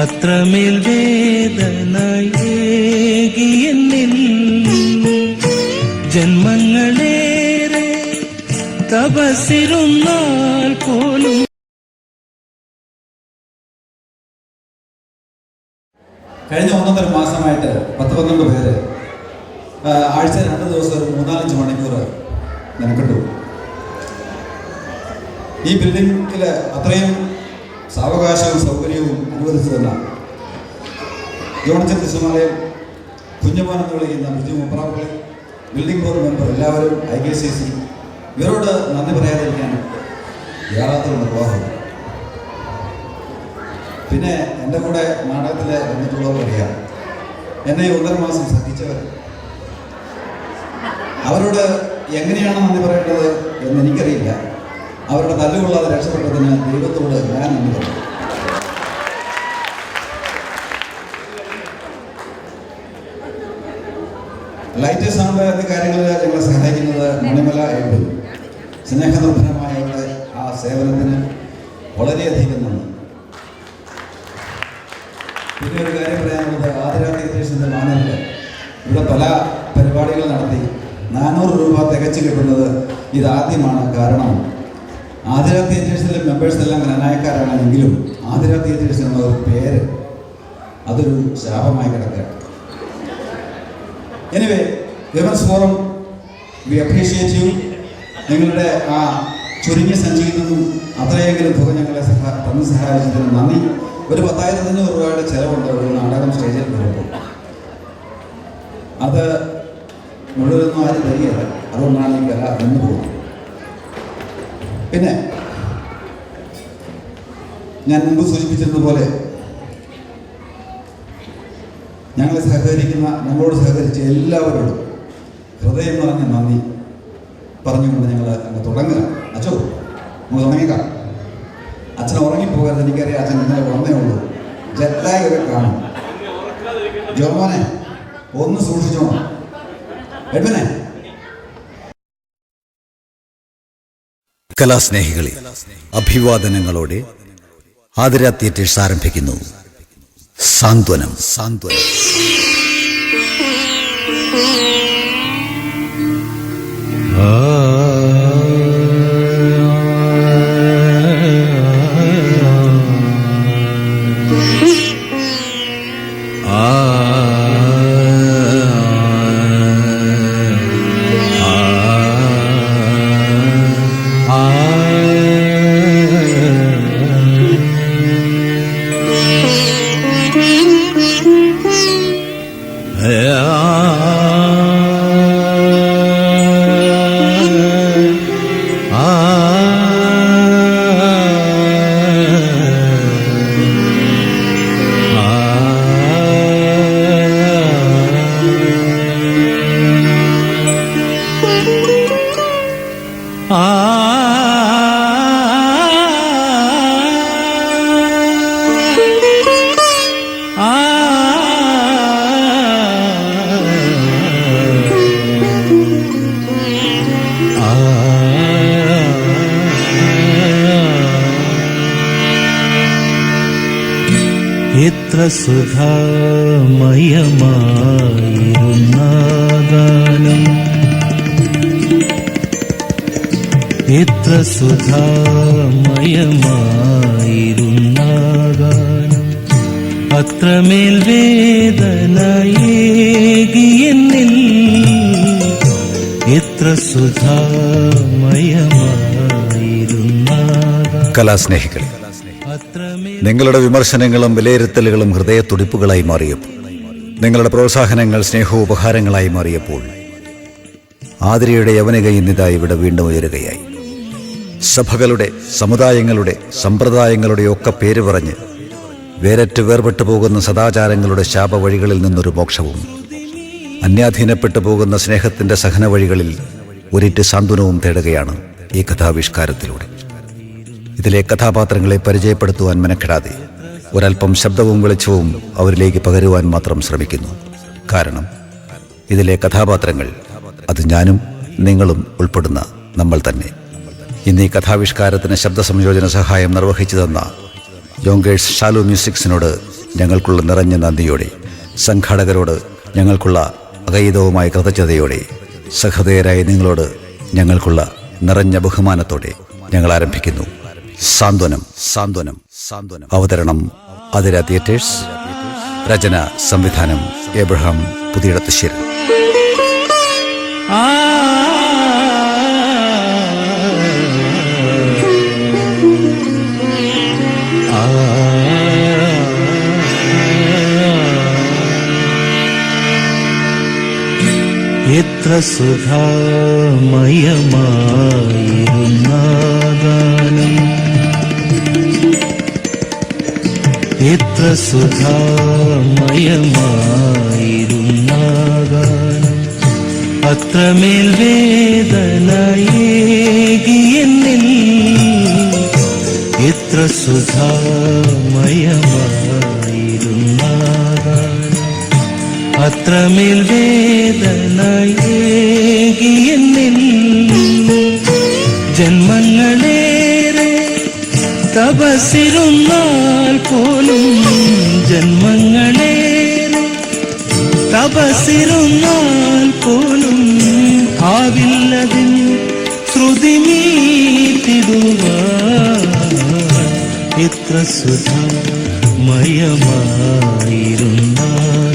അത്രമേൽ വേദനയേകിയെന്നിൽ ജന്മങ്ങളേറെ തപസ്സിരുന്നാൽ പോലും. കഴിഞ്ഞ 1.5 മാസമായിട്ട് 10-12 പേര് ആഴ്ച 2 ദിവസം ഒരു 3-4 മണിക്കൂർ നിനക്കിട്ടു. ഈ ബിൽഡിങ്ങിൽ അത്രയും സാവകാശവും സൗകര്യവും അനുവദിച്ചതല്ല. ജോണച്ചൻ തിരുമലയിൽ കുഞ്ഞുമോൻ എന്ന് വിളിക്കുന്ന Biju Muprappally, building board member, എല്ലാവരും IKCC, ഇവരോട് നന്ദി പറയാതിരിക്കാൻ യാതൊരു നിർവാഹം. പിന്നെ എൻ്റെ കൂടെ നാടകത്തിൽ വന്നിട്ടുള്ളവർ അറിയാം, എന്നെ 1.5 മാസം സഹിച്ചവർ. അവരോട് എങ്ങനെയാണ് നന്ദി പറയേണ്ടത് എന്ന് എനിക്കറിയില്ല. അവരുടെ തല്ലുകൊള്ളാതെ രക്ഷപ്പെട്ടതിന് ദൈവത്തോട് ഞാൻ നന്ദി പറയും. ലൈറ്റ് സൗണ്ട് എന്നീ കാര്യങ്ങളിൽ ഞങ്ങളെ സഹായിക്കുന്നത് മണിമല എബിൾ. സ്നേഹനിർഭരമായവരുടെ ആ സേവനത്തിന് വളരെയധികം നന്ദി. പിന്നെ ഒരു കാര്യം പറയാനുള്ളത്, ആതിര തിയേറ്റേഴ്സിൻ്റെ ബാനറിൽ ഇവിടെ പല പരിപാടികൾ നടത്തി 400 രൂപ തികച്ചു കിട്ടുന്നത് ഇതാദ്യമാണ്. കാരണം ആതിര തിയേറ്റേഴ്സിലെ മെമ്പേഴ്സ് എല്ലാം ജ്ഞാനായക്കാരാണെങ്കിലും ആതിര തിയേറ്റേഴ്സ് എന്ന ഒരു പേര് അതൊരു ശാപമായി കിടക്കുക. Anyway, women's forum, V appreciate you. നിങ്ങളുടെ ആ ചുരുങ്ങിയ സഞ്ചിയിൽ നിന്നും അത്രയെങ്കിലും തുക ഞങ്ങളെ തന്നു സഹായിച്ചതിന് നന്ദി. ഒരു 10,500 രൂപയുടെ ചിലവുണ്ട് ഒരു നാടകം സ്റ്റേജിൽ വരുമ്പോൾ. അത് മുഴുവനൊന്നും ആരും തരികയില്ല. അതുകൊണ്ടാണ് ഈ കല നിന്ന് പോകുന്നത്. പിന്നെ ഞാൻ മുമ്പ് സൂചിപ്പിച്ചിരുന്നതുപോലെ ഞങ്ങളോട് സഹകരിച്ച എല്ലാവരോടും ഹൃദയം നിറഞ്ഞ നന്ദി പറഞ്ഞുകൊണ്ട് ഞങ്ങൾ അങ്ങ് തുടങ്ങുക. അച്ഛോ, നമ്മൾ തുടങ്ങിക്കാം. അച്ഛൻ ഉറങ്ങിപ്പോകരുത്. എനിക്കറിയാം അച്ഛൻ ഇന്നലെ ഉണർന്നേ ഉള്ളൂ. ജെറ്റായി ഒക്കെ കാണും. ജോമോനെ ഒന്ന് സൂക്ഷിച്ചോണം. എഡ്വിനെ. കലാസ്നേഹികളെ, അഭിവാദനങ്ങളോടെ ആതിര തിയേറ്റേഴ്സ് ആരംഭിക്കുന്നു സാന്ത്വനം. എത്ര സുധാമയമായിരുന്ന ഗാനം, എത്ര സുധാമയമായിരുന്ന ഗാനം, അത്രമേൽ വേദനയേകിയെന്നിൽ എത്ര സുധാമയമായിരുന്ന. കലാസ്നേഹികളെ, നിങ്ങളുടെ വിമർശനങ്ങളും വിലയിരുത്തലുകളും ഹൃദയത്തുടിപ്പുകളായി മാറിയപ്പോൾ, നിങ്ങളുടെ പ്രോത്സാഹനങ്ങൾ സ്നേഹോപഹാരങ്ങളായി മാറിയപ്പോൾ, ആതിരയുടെ യവനിക ഇന്നിതാ ഇവിടെ വീണ്ടും ഉയരുകയായി. സഭകളുടെ, സമുദായങ്ങളുടെ, സമ്പ്രദായങ്ങളുടെ ഒക്കെ പേര് പറഞ്ഞ് വേരറ്റ് വേർപെട്ടു പോകുന്ന സദാചാരങ്ങളുടെ ശാപവഴികളിൽ നിന്നൊരു മോക്ഷവും, അന്യാധീനപ്പെട്ടു പോകുന്ന സ്നേഹത്തിൻ്റെ സഹന വഴികളിൽ ഒരിറ്റ് സാന്ത്വനവും തേടുകയാണ് ഈ കഥാവിഷ്കാരത്തിലൂടെ. ഇതിലെ കഥാപാത്രങ്ങളെ പരിചയപ്പെടുത്തുവാൻ മെനക്കെടാതെ ഒരൽപ്പം ശബ്ദവും വെളിച്ചവും അവരിലേക്ക് പകരുവാൻ മാത്രം ശ്രമിക്കുന്നു. കാരണം ഇതിലെ കഥാപാത്രങ്ങൾ അത് ഞാനും നിങ്ങളും ഉൾപ്പെടുന്ന നമ്മൾ തന്നെ. ഇന്ന് ഈ കഥാവിഷ്കാരത്തിന് ശബ്ദ സംയോജന സഹായം നിർവഹിച്ചു തന്ന യോങ്കേഴ്സ് ഷാലു മ്യൂസിക്സിനോട് ഞങ്ങൾക്കുള്ള നിറഞ്ഞ നന്ദിയോടെ, സംഘാടകരോട് ഞങ്ങൾക്കുള്ള അകൈതവുമായ കൃതജ്ഞതയോടെ, സഹൃദയരായ നിങ്ങളോട് ഞങ്ങൾക്കുള്ള നിറഞ്ഞ ബഹുമാനത്തോടെ ഞങ്ങൾ ആരംഭിക്കുന്നു. സാന്ത്വനം സാന്ത്വനം സാന്ത്വനം. അവതരണം ആതിര തിയേറ്റേഴ്സ്. രചന സംവിധാനം എബ്രഹാം പുതിയടത്തുശ്ശേരി. എത്ര സുധാമയമായിരുന്ന ഗാനം, എത്ര സുധാമയമായിരുന്ന ഗാനം, അത്രമേൽ വേദനയേകിയെന്നിൽ. എത്ര സുധാമയമായിരുന്ന ഗാനം, അത്രമേൽ വേദനയേകിയെന്നിൽ. ജന്മങ്ങളേറെ തപസ്സിരുന്നാൽ പോലും, ജന്മങ്ങളേറെ തപസ്സിരുന്നാൽ പോലും ആവില്ലതിൻ ശ്രുതി മീട്ടിടുവാൻ. എത്ര സുധാമയമായിരുന്ന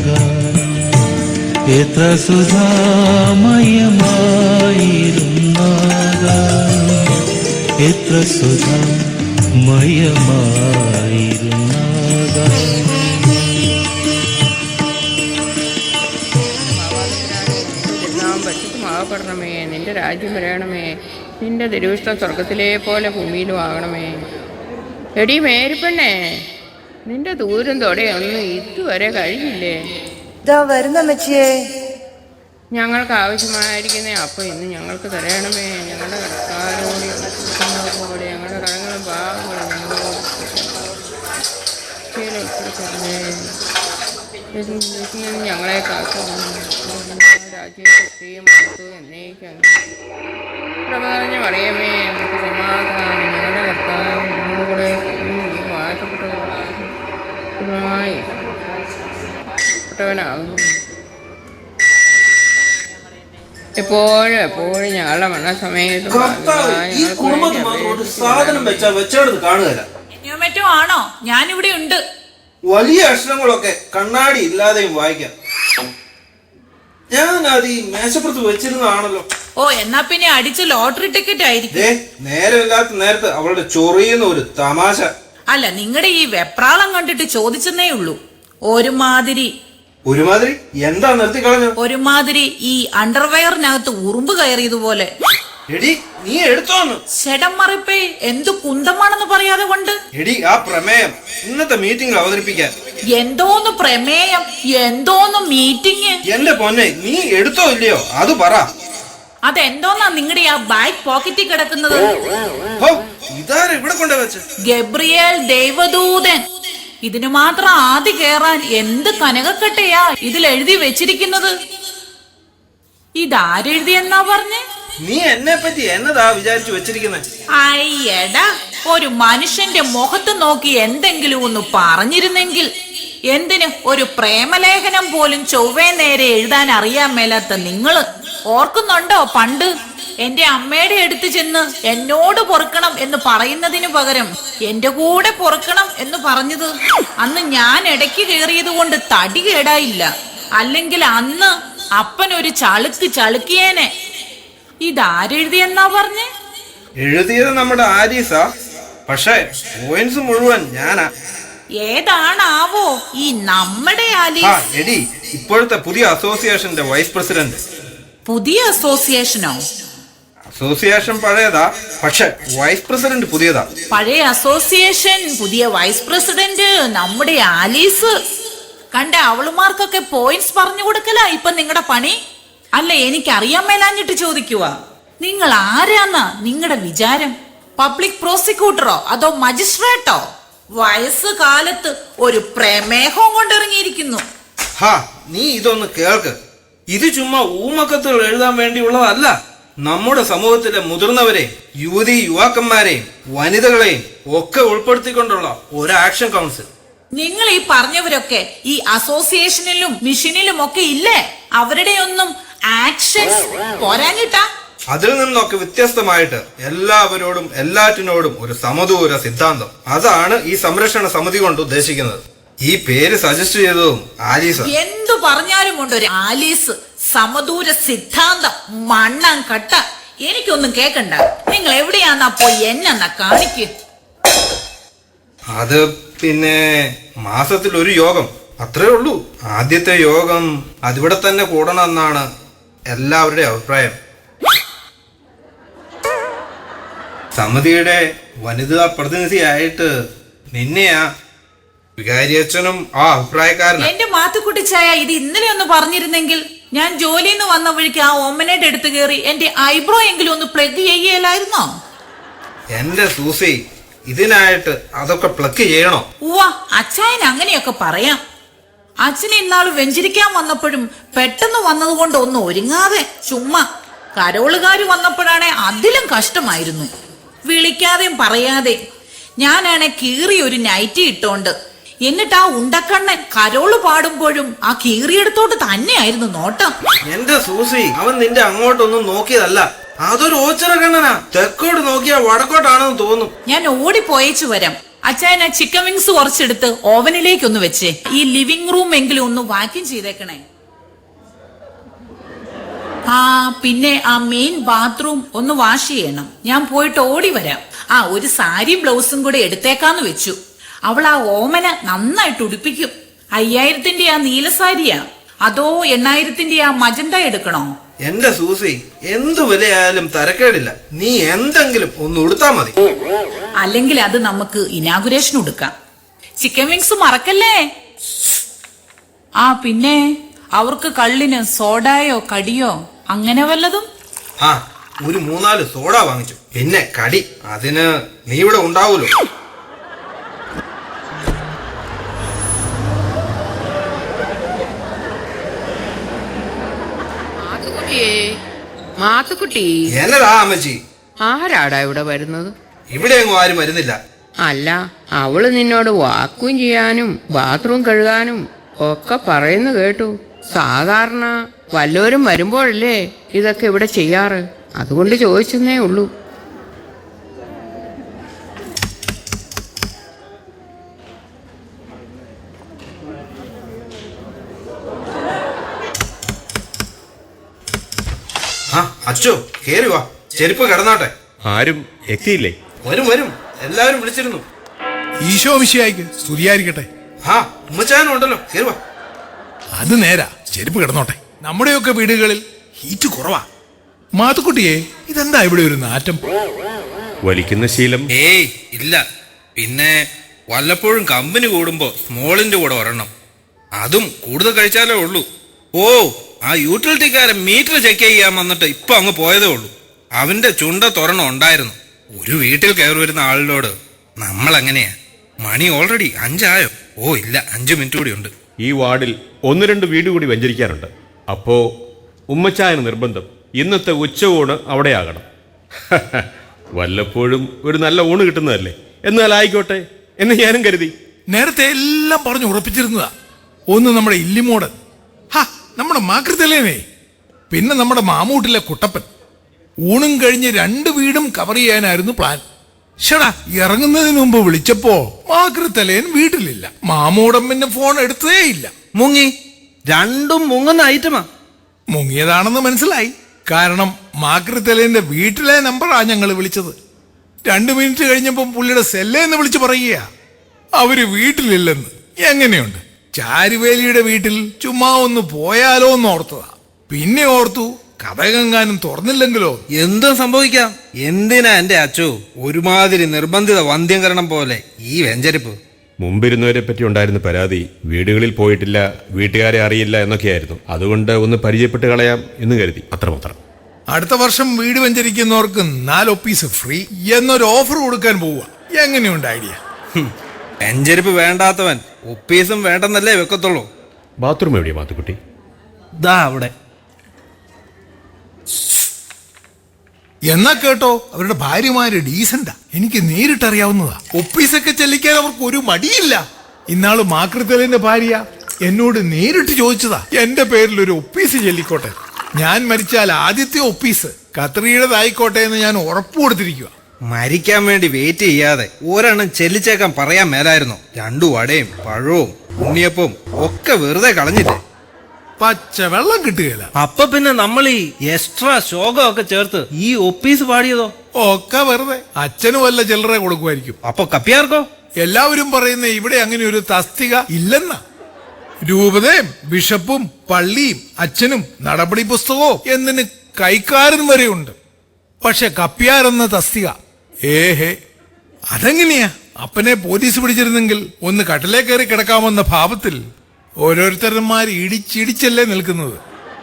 ഗാനം, എത്ര സുധാമയമായിരുന്ന ഗാനം, എത്ര സുധാമയമായിരുന്ന ഗാനം. മാവപ്പെടണമേ, നിന്റെ രാജ്യം വരണമേ, നിന്റെ തിരുവിഷ്ടം സ്വർഗത്തിലെ പോലെ ഭൂമിയിലും ആകണമേ. എടി മേരിപ്പെണ്ണേ, നിന്റെ ദൂരം തൊടെയൊന്നും ഇതുവരെ കഴിഞ്ഞില്ലേ? ഇതാ വരുന്ന മെച്ചിയേ. ഞങ്ങൾക്ക് ആവശ്യമായിരിക്കുന്ന അപ്പം ഇന്ന് ഞങ്ങൾക്ക് തരണമേ. ഞങ്ങളുടെ കടക്കാരോട് പോലെ ഞങ്ങളുടെ കടങ്ങളും പാവങ്ങളും ഞങ്ങളോട് ഞങ്ങളെ കാക്കുന്നു. രാജ്യത്തെയും മഹത്വവും എന്നേക്കും പ്രഭ നിറഞ്ഞ പറയുമേ, നമുക്ക് സമാധാനം. ഞങ്ങളുടെ കർത്താവ് ഞങ്ങളുടെ വാഴ്ത്തപ്പെട്ടവനാകുന്നു. എപ്പോഴും എപ്പോഴും ഞങ്ങളുടെ മരണസമയത്ത് ആണോ? ഞാനിവിടെ ഉണ്ട്. വലിയ അക്ഷരങ്ങളൊക്കെ കണ്ണാടി ഇല്ലാതെയും വായിക്കാം. ഞാൻ അത് ഈ മേശപ്പുറത്ത് വെച്ചിരുന്നതാണല്ലോ. ഓ, എന്നാ പിന്നെ അടിച്ച ലോട്ടറി ടിക്കറ്റ് ആയിരിക്കും. നേരമില്ലാത്ത നേരത്ത് അവളുടെ ചൊറിയുന്ന ഒരു തമാശ. അല്ല, നിങ്ങളുടെ ഈ വെപ്രാളം കണ്ടിട്ട് ചോദിച്ചെന്നേ ഉള്ളൂ. ഒരുമാതിരി എന്താ നിർത്തി കളഞ്ഞു? ഒരുമാതിരി ഈ അണ്ടർവെയറിനകത്ത് ഉറുമ്പ് കയറിയതുപോലെ. എടി, നീ എടുത്തോന്ന്. ചെടമറിപ്പേ, എന്തു കുന്തമാണെന്ന് പറയാതെ കൊണ്ട്. എടി, ആ പ്രമേയം ഇന്നത്തെ മീറ്റിംഗിൽ അവതരിപ്പിക്കാൻ. എന്തോന്ന് പ്രമേയം, എന്തോന്ന് മീറ്റിംഗ്? എന്റെ പൊന്നെ, നീ എടുത്തോ ഇല്ലയോ അത് പറ. അതെന്തോന്നാ നിങ്ങളുടെ ആ ബാക്ക് പോക്കറ്റിൽ കിടക്കുന്നത്? ഇതാരും ഇവിടെ കൊണ്ടുവച്ച ഗബ്രിയേൽ ദൈവദൂതൻ. ഇതിന് മാത്രം ആദ്യ കേറാൻ എന്ത് കനകക്കട്ടയാ ഇതിൽ എഴുതി വെച്ചിരിക്കുന്നത്. ഇതാരെഴുതിയെന്നാ പറഞ്ഞേ? നീ എന്നെ പറ്റി എന്നതാ വിചാരിച്ചു വെച്ചിരിക്കുന്നത്? അയ്യടാ, ഒരു മനുഷ്യന്റെ മുഖത്ത് നോക്കി എന്തെങ്കിലും ഒന്ന് പറഞ്ഞിരുന്നെങ്കിൽ. എന്തിന് ഒരു പ്രേമലേഖനം പോലും ചൊവ്വേ നേരെ എഴുതാൻ അറിയാൻ മേലാത്ത നിങ്ങള് ഓർക്കുന്നുണ്ടോ പണ്ട് എന്റെ അമ്മയുടെ അടുത്ത് ചെന്ന് എന്നോട് പൊറുക്കണം എന്ന് പറയുന്നതിന് പകരം എന്റെ കൂടെ പൊറുക്കണം എന്ന് പറഞ്ഞത്? അന്ന് ഞാൻ ഇടയ്ക്ക് കയറിയത് കൊണ്ട് തടി കേടായില്ല. അല്ലെങ്കിൽ അന്ന് അപ്പൻ ഒരു ചളുക്കിയേനെ. ഇതാരെഴുതിയെന്നാ പറഞ്ഞേ? എഴുതിയത് നമ്മുടെ ആരീസാ, പക്ഷേ പോയിന്റ്സ് മുഴുവൻ ഞാനാ. ഏതാണാവോ ഈ നമ്മുടെ ആലീസ്? എടി, ഇപ്പോഴത്തെ പുതിയ അസോസിയേഷന്റെ വൈസ് പ്രസിഡന്റ്. പുതിയ അസോസിയേഷനോ? അസോസിയേഷൻ പഴയതാ, പക്ഷെ വൈസ് പ്രസിഡന്റ് പുതിയതാ. പഴയ അസോസിയേഷൻ, പുതിയ വൈസ് പ്രസിഡന്റ് നമ്മുടെ ആലീസ്. കണ്ട അവളുമാർക്കൊക്കെ പോയിന്റ്സ് പറഞ്ഞു കൊടുക്കല ഇപ്പൊ നിങ്ങളുടെ പണി. അല്ല, എനിക്കറിയാൻ മേലാഞ്ഞിട്ട് ചോദിക്കുക, നിങ്ങൾ ആരാന്നാ നിങ്ങളുടെ വിചാരം? പബ്ലിക് പ്രോസിക്യൂട്ടറോ അതോ മജിസ്ട്രേറ്റോ? വയസ്സ് കാലത്ത് ഒരു പ്രമേഹവും കൊണ്ടിറങ്ങിയിരിക്കുന്നു. നീ ഇതൊന്ന് കേൾക്ക്. ഇത് ചുമ്മാ ഊമക്കത്തുകൾ എഴുതാൻ വേണ്ടിയുള്ളതല്ല. നമ്മുടെ സമൂഹത്തിലെ മുതിർന്നവരെയും യുവതി യുവാക്കന്മാരെയും വനിതകളെയും ഒക്കെ ഉൾപ്പെടുത്തിക്കൊണ്ടുള്ള ഒരു ആക്ഷൻ കൗൺസിൽ. നിങ്ങൾ ഈ പറഞ്ഞവരൊക്കെ ഈ അസോസിയേഷനിലും മിഷനിലും ഒക്കെ ഇല്ലേ? അവരുടെ ഒന്നും ആക്ഷൻസ് പോരാഞ്ഞിട്ടാ. അതിൽ നിന്നൊക്കെ വ്യത്യസ്തമായിട്ട് എല്ലാവരോടും എല്ലാറ്റിനോടും ഒരു സമദൂര സിദ്ധാന്തം, അതാണ് ഈ സംരക്ഷണ സമിതി കൊണ്ട് ഉദ്ദേശിക്കുന്നത്. ഈ പേര് സജസ്റ്റ് ചെയ്തതും ആലീസ്. എന്തു പറഞ്ഞാലും ഉണ്ട് ഒരു ആലീസ്. സമദൂര സിദ്ധാന്തം മണ്ണാൻ കട്ട. എനിക്കൊന്നും കേക്കണ്ട. നിങ്ങൾ എവിടെയാന്നാ പോയി എന്നെന്നാ കാണിക്ക്. അത് പിന്നെ മാസത്തിൽ ഒരു യോഗം, അത്രേ ഉള്ളൂ. ആദ്യത്തെ യോഗം അതിവിടെ തന്നെ കൂടണമെന്നാണ് എല്ലാവരുടെയും അഭിപ്രായം. സമിതിയുടെ വനിതാ പ്രതിനിധിയായിട്ട് നിന്നെയാ വികാരിയച്ഛനും ആ അഭിപ്രായക്കാരനാ. എന്റെ മാത്തുക്കുട്ടിച്ചായ, ഇത് ഇന്നലെ ഒന്ന് പറഞ്ഞിരുന്നെങ്കിൽ ഞാൻ ജോലിയിൽ നിന്ന് വന്ന വഴിക്ക് ആ ഓമനേറ്റ് എടുത്തു കയറി എന്റെ ഐബ്രോ എങ്കിലും ഒന്ന് പ്ലഗ് ചെയ്യലായിരുന്നോ? എന്റെ സൂസി, ഇതിനായിട്ട് അതൊക്കെ പ്ലക്ക് ചെയ്യണോ? ഉവ്വ, അച്ചായൻ അങ്ങനെയൊക്കെ പറയാം. അച്ഛനെ ഇന്നാള് വെഞ്ചരിക്കാൻ വന്നപ്പോഴും പെട്ടെന്ന് വന്നതുകൊണ്ട് ഒന്നും ഒരുങ്ങാതെ ചുമ്മാ. കരോളുകാര് വന്നപ്പോഴാണെ അതിലും കഷ്ടമായിരുന്നു. വിളിക്കാതെയും പറയാതെ ഞാനാണെ കീറി ഒരു നൈറ്റി ഇട്ടോണ്ട്. എന്നിട്ട് ആ ഉണ്ടക്കണ്ണൻ കരോള് പാടുമ്പോഴും ആ കീറിയെടുത്തോട്ട് തന്നെയായിരുന്നു നോട്ടം. എന്റെ സൂസി, അവൻ നിന്റെ അങ്ങോട്ടൊന്നും നോക്കിയതല്ല. അതൊരു ഓച്ചറ കണ്ണനാ. തെക്കോട്ട് നോക്കിയാ വടക്കോട്ടാണെന്ന് തോന്നും. ഞാൻ ഓടിപ്പോയേച്ചു വരാം. അച്ചായൻ ആ ചിക്കൻ വിങ്സ് കുറച്ചെടുത്ത് ഓവനിലേക്കൊന്ന് വെച്ചേ. ഈ ലിവിംഗ് റൂം എങ്കിലും ഒന്ന് വാക്യൂം ചെയ്തേക്കണേ. ആ പിന്നെ ആ മെയിൻ ബാത്റൂം ഒന്ന് വാഷ് ചെയ്യണം. ഞാൻ പോയിട്ട് ഓടി വരാം. ആ ഒരു സാരിയും ബ്ലൗസും കൂടെ എടുത്തേക്കാന്ന് വെച്ചു. അവൾ ആ ഓമന നന്നായിട്ട് ഉടുപ്പിക്കും. 5000-ന്റെ ആ നീലസാരിയാ അതോ 8000-ന്റെ ആ മജന്ത എടുക്കണോ? എന്റെ സൂസി, എന്തു വിലയായാലും തരക്കേടില്ല. നീ എന്തെങ്കിലും ഒന്ന് ഉടുത്താ മതി. അല്ലെങ്കിൽ അത് നമുക്ക് ഇനാഗുറേഷൻ ഉടുക്കാം. ചിക്കൻ വിങ്സ് മറക്കല്ലേ. ആ പിന്നെ അവർക്ക് കള്ളിന് സോഡായോ കടിയോ അങ്ങനെ വല്ലതും? ആ, ഒരു 3-4 സോഡ വാങ്ങിച്ചു. പിന്നെ കടി, അതിന് നീ ഇവിടെ ഉണ്ടാവൂലോ. മാത്തുക്കുട്ടി, എന്നതാ അമ്മച്ചി? ആരാടാ ഇവിടെ വരുന്നത്? ഇവിടെ എങ്ങും ആരും വരുന്നില്ല. അല്ല, അവള് നിന്നോട് വാക്കും ചെയ്യാനും ബാത്റൂം കഴുകാനും ഒക്കെ പറയുന്നു കേട്ടു. സാധാരണ വല്ലവരും വരുമ്പോഴല്ലേ ഇതൊക്കെ ഇവിടെ ചെയ്യാറ്. അതുകൊണ്ട് ചോദിച്ചെന്നേ ഉള്ളൂ. ആ അച്ചോ, കേറി വാ. ചെരുപ്പ് കിടന്നാട്ടെ. ആരും എത്തിയില്ലേ? വരും വരും, എല്ലാവരും വിളിച്ചിരുന്നു. ഈശോ മിശിഹായ്ക്ക് സ്തുതിയായിരിക്കട്ടെ. ആ ഉമ്മച്ചാനും ഉണ്ടല്ലോ, കേറി വാ. അത് നേരാ, ചെരുപ്പ് കിടന്നോട്ടെ. നമ്മുടെയൊക്കെ വീടുകളിൽ ഹീറ്റ് കുറവാ. മാത്തുക്കുട്ടിയെ, ഇതെന്താ ഇവിടെ ഒരു നാറ്റം? വലിക്കുന്ന ശീലം? ഏയ് ഇല്ല. പിന്നെ വല്ലപ്പോഴും കമ്പനി കൂടുമ്പോ സ്മോളിന്റെ കൂടെ ഒരെണ്ണം, അതും കൂടുതൽ കഴിച്ചാലേ ഉള്ളൂ. ഓ, ആ യൂട്ടിലിറ്റിക്കാരൻ മീറ്റർ ചെക്ക് ചെയ്യാൻ വന്നിട്ട് ഇപ്പൊ അങ്ങ് പോയതേ ഉള്ളൂ. അവന്റെ ചുണ്ട തുറണം ഉണ്ടായിരുന്നു. ഒരു വീട്ടിൽ കയറി വരുന്ന ആളിനോട് നമ്മൾ എങ്ങനെയാ? മണി ഓൾറെഡി 5 ആയോ? ഓ ഇല്ല, 5 മിനിറ്റ് കൂടി ഉണ്ട്. ഈ വാർഡിൽ 1-2 വീട് കൂടി വെഞ്ചരിക്കാറുണ്ട്. അപ്പോ ഉമ്മച്ചായന് നിർബന്ധം ഇന്നത്തെ ഉച്ചയൂണ് അവിടെയാകണം. വല്ലപ്പോഴും ഒരു നല്ല ഊണ് കിട്ടുന്നതല്ലേ. എന്നാൽ ആയിക്കോട്ടെ എന്ന് ഞാനും കരുതി. നേരത്തെ എല്ലാം പറഞ്ഞു ഉറപ്പിച്ചിരുന്നതാ. ഒന്ന് നമ്മുടെ ഇല്ലിമോടൻ, നമ്മുടെ മാതൃതലേനെ, പിന്നെ നമ്മുടെ മാമൂട്ടിലെ കുട്ടപ്പൻ. ഊണും കഴിഞ്ഞ് 2 വീടും കവർ ചെയ്യാനായിരുന്നു പ്ലാൻ. ഷടാ, ഇറങ്ങുന്നതിന് മുമ്പ് വിളിച്ചപ്പോ മാതൃതലേൻ വീട്ടിലില്ല. മാമൂടമ്മിന്റെ ഫോൺ എടുത്തതേ ഇല്ല. മുങ്ങി. രണ്ടും മുങ്ങുന്ന ഐറ്റമാ. മുങ്ങിയതാണെന്ന് മനസ്സിലായി. കാരണം മാതൃതലേന്റെ വീട്ടിലെ നമ്പറാ ഞങ്ങൾ വിളിച്ചത്. 2 മിനിറ്റ് കഴിഞ്ഞപ്പം പുള്ളിയുടെ സെല്ലേന്ന് വിളിച്ചു പറയുക അവര് വീട്ടിലില്ലെന്ന്. എങ്ങനെയുണ്ട്? ചാരുവേലിയുടെ വീട്ടിൽ ചുമ്മാ ഒന്ന് പോയാലോ എന്ന് ഓർത്തതാ. പിന്നെ ഓർത്തു കഥകെങ്ങാനും തുറന്നില്ലെങ്കിലോ. എന്തും സംഭവിക്കാം. എന്തിനാ എന്റെ അച്ചു ഒരുമാതിരി നിർബന്ധിത വന്ധ്യംകരണം പോലെ ഈ വെഞ്ചരിപ്പ്? മുമ്പിരുന്നവരെ പറ്റി ഉണ്ടായിരുന്ന പരാതി വീടുകളിൽ പോയിട്ടില്ല, വീട്ടുകാരെ അറിയില്ല എന്നൊക്കെയായിരുന്നു. അതുകൊണ്ട് ഒന്ന് പരിചയപ്പെട്ട് കളയാം എന്ന് കരുതി, അത്രമാത്രം. അടുത്ത വർഷം വീട് വെഞ്ചരിക്കുന്നവർക്ക് 4 ഒപ്പീസ് ഫ്രീ എന്നൊരു ഓഫർ കൊടുക്കാൻ പോവുക. എങ്ങനെയുണ്ട് ഐഡിയ? വെഞ്ചരിപ്പ് വേണ്ടാത്തവൻ ഒപ്പീസും വേണ്ടെന്നല്ലേ വെക്കത്തുള്ളൂ. ബാത്റൂം എവിടെയാ മാത്തുക്കുട്ടി? ദാ അവിടെ. എന്നാ കേട്ടോ, അവരുടെ ഭാര്യമാര് ഡീസന്റാ. എനിക്ക് നേരിട്ടറിയാവുന്നതാ. ഒപ്പീസൊക്കെ ചെല്ലിക്കാൻ അവർക്ക് ഒരു മടിയില്ല. ഇന്നാള് മാക്രിത്തലിന്റെ ഭാര്യ എന്നോട് നേരിട്ട് ചോദിച്ചതാ, എന്റെ പേരിൽ ഒരു ഒപ്പീസ് ചൊല്ലിക്കോട്ടെ. ഞാൻ മരിച്ചാൽ ആദ്യത്തെ ഒപ്പീസ് ഖത്രിയുടേതായിക്കോട്ടെ എന്ന് ഞാൻ ഉറപ്പ് കൊടുത്തിരിക്കുക. മരിക്കാൻ വേണ്ടി വെയിറ്റ് ചെയ്യാതെ ഒരെണ്ണം ചെല്ലിച്ചേക്കാൻ പറയാൻ മേലായിരുന്നോ? 2 വടയും പഴവും ഉണ്ണിയപ്പവും ഒക്കെ വെറുതെ കളഞ്ഞില്ലേ? പച്ച വെള്ളം കിട്ടുകയില്ല. അപ്പൊ പിന്നെ നമ്മൾ ഈ എക്സ്ട്രാ ശോകമൊക്കെ ചേർത്ത് ഈ ഒപ്പീസ് പാടിയതോ? ഒക്കെ വെറുതെ. അച്ഛന് വല്ല ചില്ലറ കൊടുക്കുമായിരിക്കും. അപ്പൊ കപ്പിയാർക്കോ? എല്ലാവരും പറയുന്ന ഇവിടെ അങ്ങനെ ഒരു തസ്തിക ഇല്ലെന്ന. രൂപതയും ബിഷപ്പും പള്ളിയും അച്ഛനും നടപടി പുസ്തകവും എന്നിന് കൈക്കാരൻ വരെയുണ്ട്. പക്ഷെ കപ്പ്യാരെന്ന തസ്തിക ഏഹേ, അതെങ്ങനെയാ? അപ്പനെ പോലീസ് പിടിച്ചിരുന്നെങ്കിൽ ഒന്ന് കട്ടിലേ കയറി കിടക്കാമെന്ന ഭാവത്തിൽ ഓരോരുത്തരന്മാർ ഇടിച്ചിടിച്ചല്ലേ നിൽക്കുന്നത്.